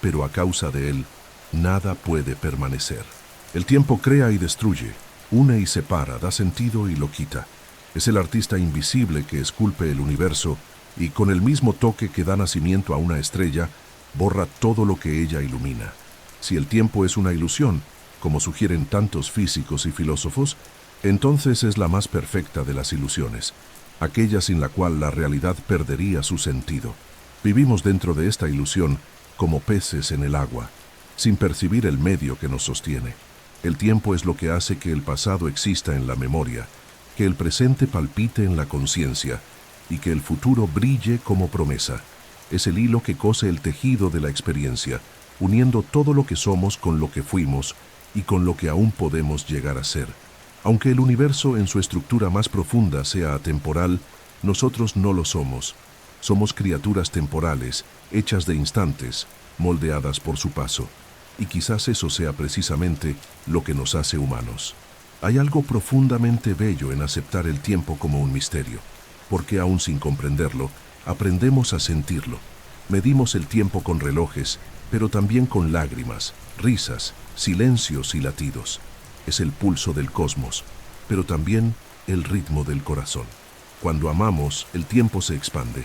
pero a causa de él, nada puede permanecer. El tiempo crea y destruye, une y separa, da sentido y lo quita. Es el artista invisible que esculpe el universo y con el mismo toque que da nacimiento a una estrella, borra todo lo que ella ilumina. Si el tiempo es una ilusión, como sugieren tantos físicos y filósofos, entonces es la más perfecta de las ilusiones, aquella sin la cual la realidad perdería su sentido. Vivimos dentro de esta ilusión como peces en el agua, sin percibir el medio que nos sostiene. El tiempo es lo que hace que el pasado exista en la memoria, que el presente palpite en la conciencia y que el futuro brille como promesa. Es el hilo que cose el tejido de la experiencia, uniendo todo lo que somos con lo que fuimos y con lo que aún podemos llegar a ser. Aunque el universo en su estructura más profunda sea atemporal, nosotros no lo somos. Somos criaturas temporales, hechas de instantes, moldeadas por su paso. Y quizás eso sea precisamente lo que nos hace humanos. Hay algo profundamente bello en aceptar el tiempo como un misterio, porque aún sin comprenderlo, aprendemos a sentirlo. Medimos el tiempo con relojes, pero también con lágrimas, risas, silencios y latidos. Es el pulso del cosmos, pero también el ritmo del corazón. Cuando amamos, el tiempo se expande.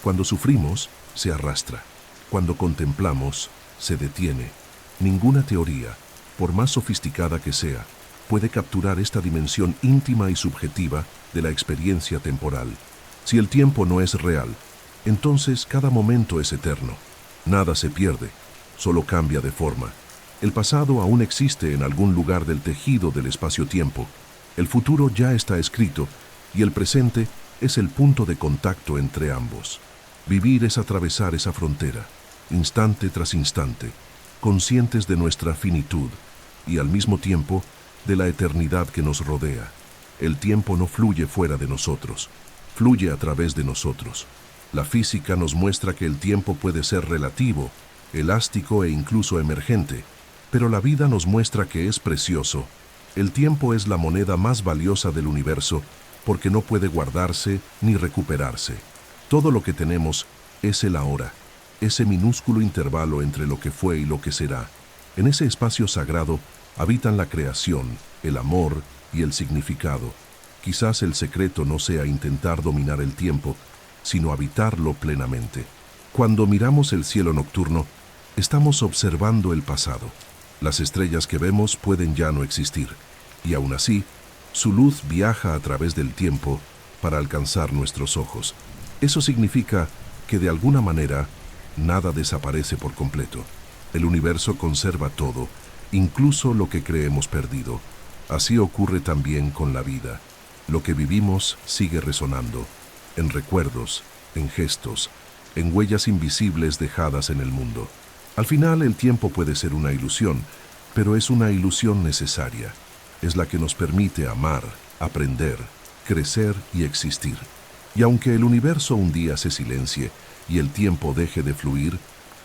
Cuando sufrimos, se arrastra. Cuando contemplamos, se detiene. Ninguna teoría, por más sofisticada que sea, puede capturar esta dimensión íntima y subjetiva de la experiencia temporal. Si el tiempo no es real, entonces cada momento es eterno. Nada se pierde, solo cambia de forma. El pasado aún existe en algún lugar del tejido del espacio-tiempo. El futuro ya está escrito y el presente es el punto de contacto entre ambos. Vivir es atravesar esa frontera, instante tras instante, conscientes de nuestra finitud y al mismo tiempo de la eternidad que nos rodea. El tiempo no fluye fuera de nosotros, fluye a través de nosotros. La física nos muestra que el tiempo puede ser relativo, elástico e incluso emergente, pero la vida nos muestra que es precioso. El tiempo es la moneda más valiosa del universo porque no puede guardarse ni recuperarse. Todo lo que tenemos es el ahora, ese minúsculo intervalo entre lo que fue y lo que será. En ese espacio sagrado habitan la creación, el amor y el significado. Quizás el secreto no sea intentar dominar el tiempo, sino habitarlo plenamente. Cuando miramos el cielo nocturno, estamos observando el pasado. Las estrellas que vemos pueden ya no existir, y aún así, su luz viaja a través del tiempo para alcanzar nuestros ojos. Eso significa que de alguna manera nada desaparece por completo. El universo conserva todo, incluso lo que creemos perdido. Así ocurre también con la vida. Lo que vivimos sigue resonando, en recuerdos, en gestos, en huellas invisibles dejadas en el mundo. Al final el tiempo puede ser una ilusión, pero es una ilusión necesaria. Es la que nos permite amar, aprender, crecer y existir. Y aunque el universo un día se silencie y el tiempo deje de fluir,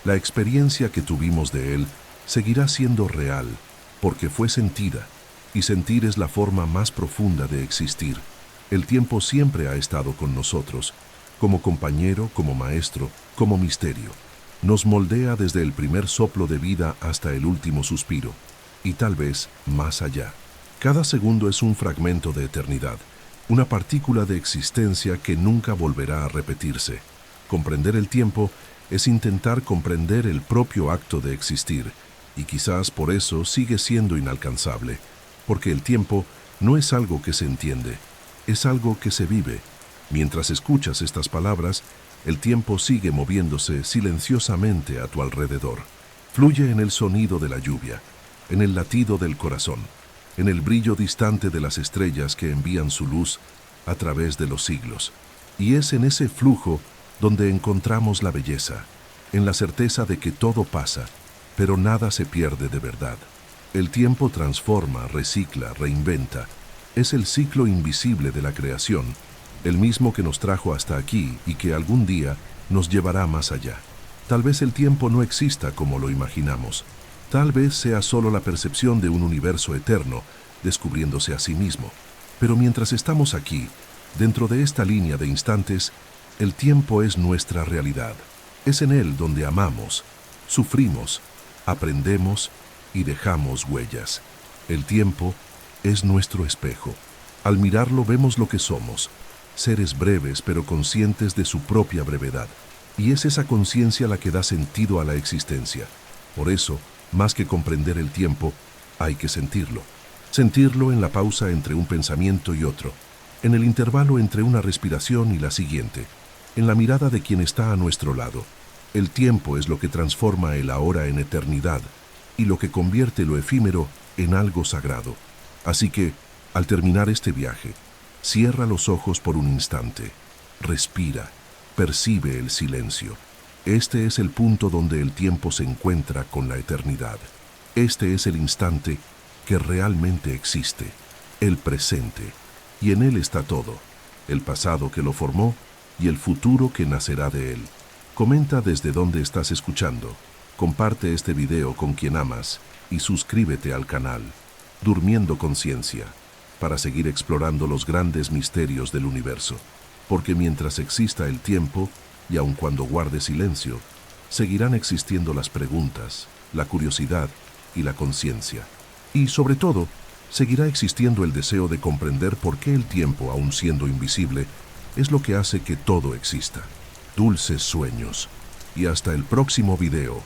la experiencia que tuvimos de él seguirá siendo real, porque fue sentida, y sentir es la forma más profunda de existir. El tiempo siempre ha estado con nosotros, como compañero, como maestro, como misterio. Nos moldea desde el primer soplo de vida hasta el último suspiro, y tal vez más allá. Cada segundo es un fragmento de eternidad, una partícula de existencia que nunca volverá a repetirse. Comprender el tiempo es intentar comprender el propio acto de existir, y quizás por eso sigue siendo inalcanzable, porque el tiempo no es algo que se entiende, es algo que se vive. Mientras escuchas estas palabras, el tiempo sigue moviéndose silenciosamente a tu alrededor. Fluye en el sonido de la lluvia, en el latido del corazón, en el brillo distante de las estrellas que envían su luz a través de los siglos. Y es en ese flujo donde encontramos la belleza, en la certeza de que todo pasa, pero nada se pierde de verdad. El tiempo transforma, recicla, reinventa. Es el ciclo invisible de la creación, el mismo que nos trajo hasta aquí y que algún día nos llevará más allá. Tal vez el tiempo no exista como lo imaginamos. Tal vez sea solo la percepción de un universo eterno, descubriéndose a sí mismo. Pero mientras estamos aquí, dentro de esta línea de instantes, el tiempo es nuestra realidad. Es en él donde amamos, sufrimos, aprendemos y dejamos huellas. El tiempo es nuestro espejo. Al mirarlo vemos lo que somos, seres breves pero conscientes de su propia brevedad. Y es esa conciencia la que da sentido a la existencia. Por eso, más que comprender el tiempo, hay que sentirlo. Sentirlo en la pausa entre un pensamiento y otro, en el intervalo entre una respiración y la siguiente, en la mirada de quien está a nuestro lado. El tiempo es lo que transforma el ahora en eternidad y lo que convierte lo efímero en algo sagrado. Así que, al terminar este viaje, cierra los ojos por un instante, respira, percibe el silencio. Este es el punto donde el tiempo se encuentra con la eternidad. Este es el instante que realmente existe, el presente, y en él está todo, el pasado que lo formó y el futuro que nacerá de él. Comenta desde dónde estás escuchando, comparte este video con quien amas y suscríbete al canal Durmiendo Conciencia para seguir explorando los grandes misterios del universo. Porque mientras exista el tiempo, y aun cuando guarde silencio, seguirán existiendo las preguntas, la curiosidad y la conciencia. Y sobre todo, seguirá existiendo el deseo de comprender por qué el tiempo, aun siendo invisible, es lo que hace que todo exista. Dulces sueños. Y hasta el próximo video.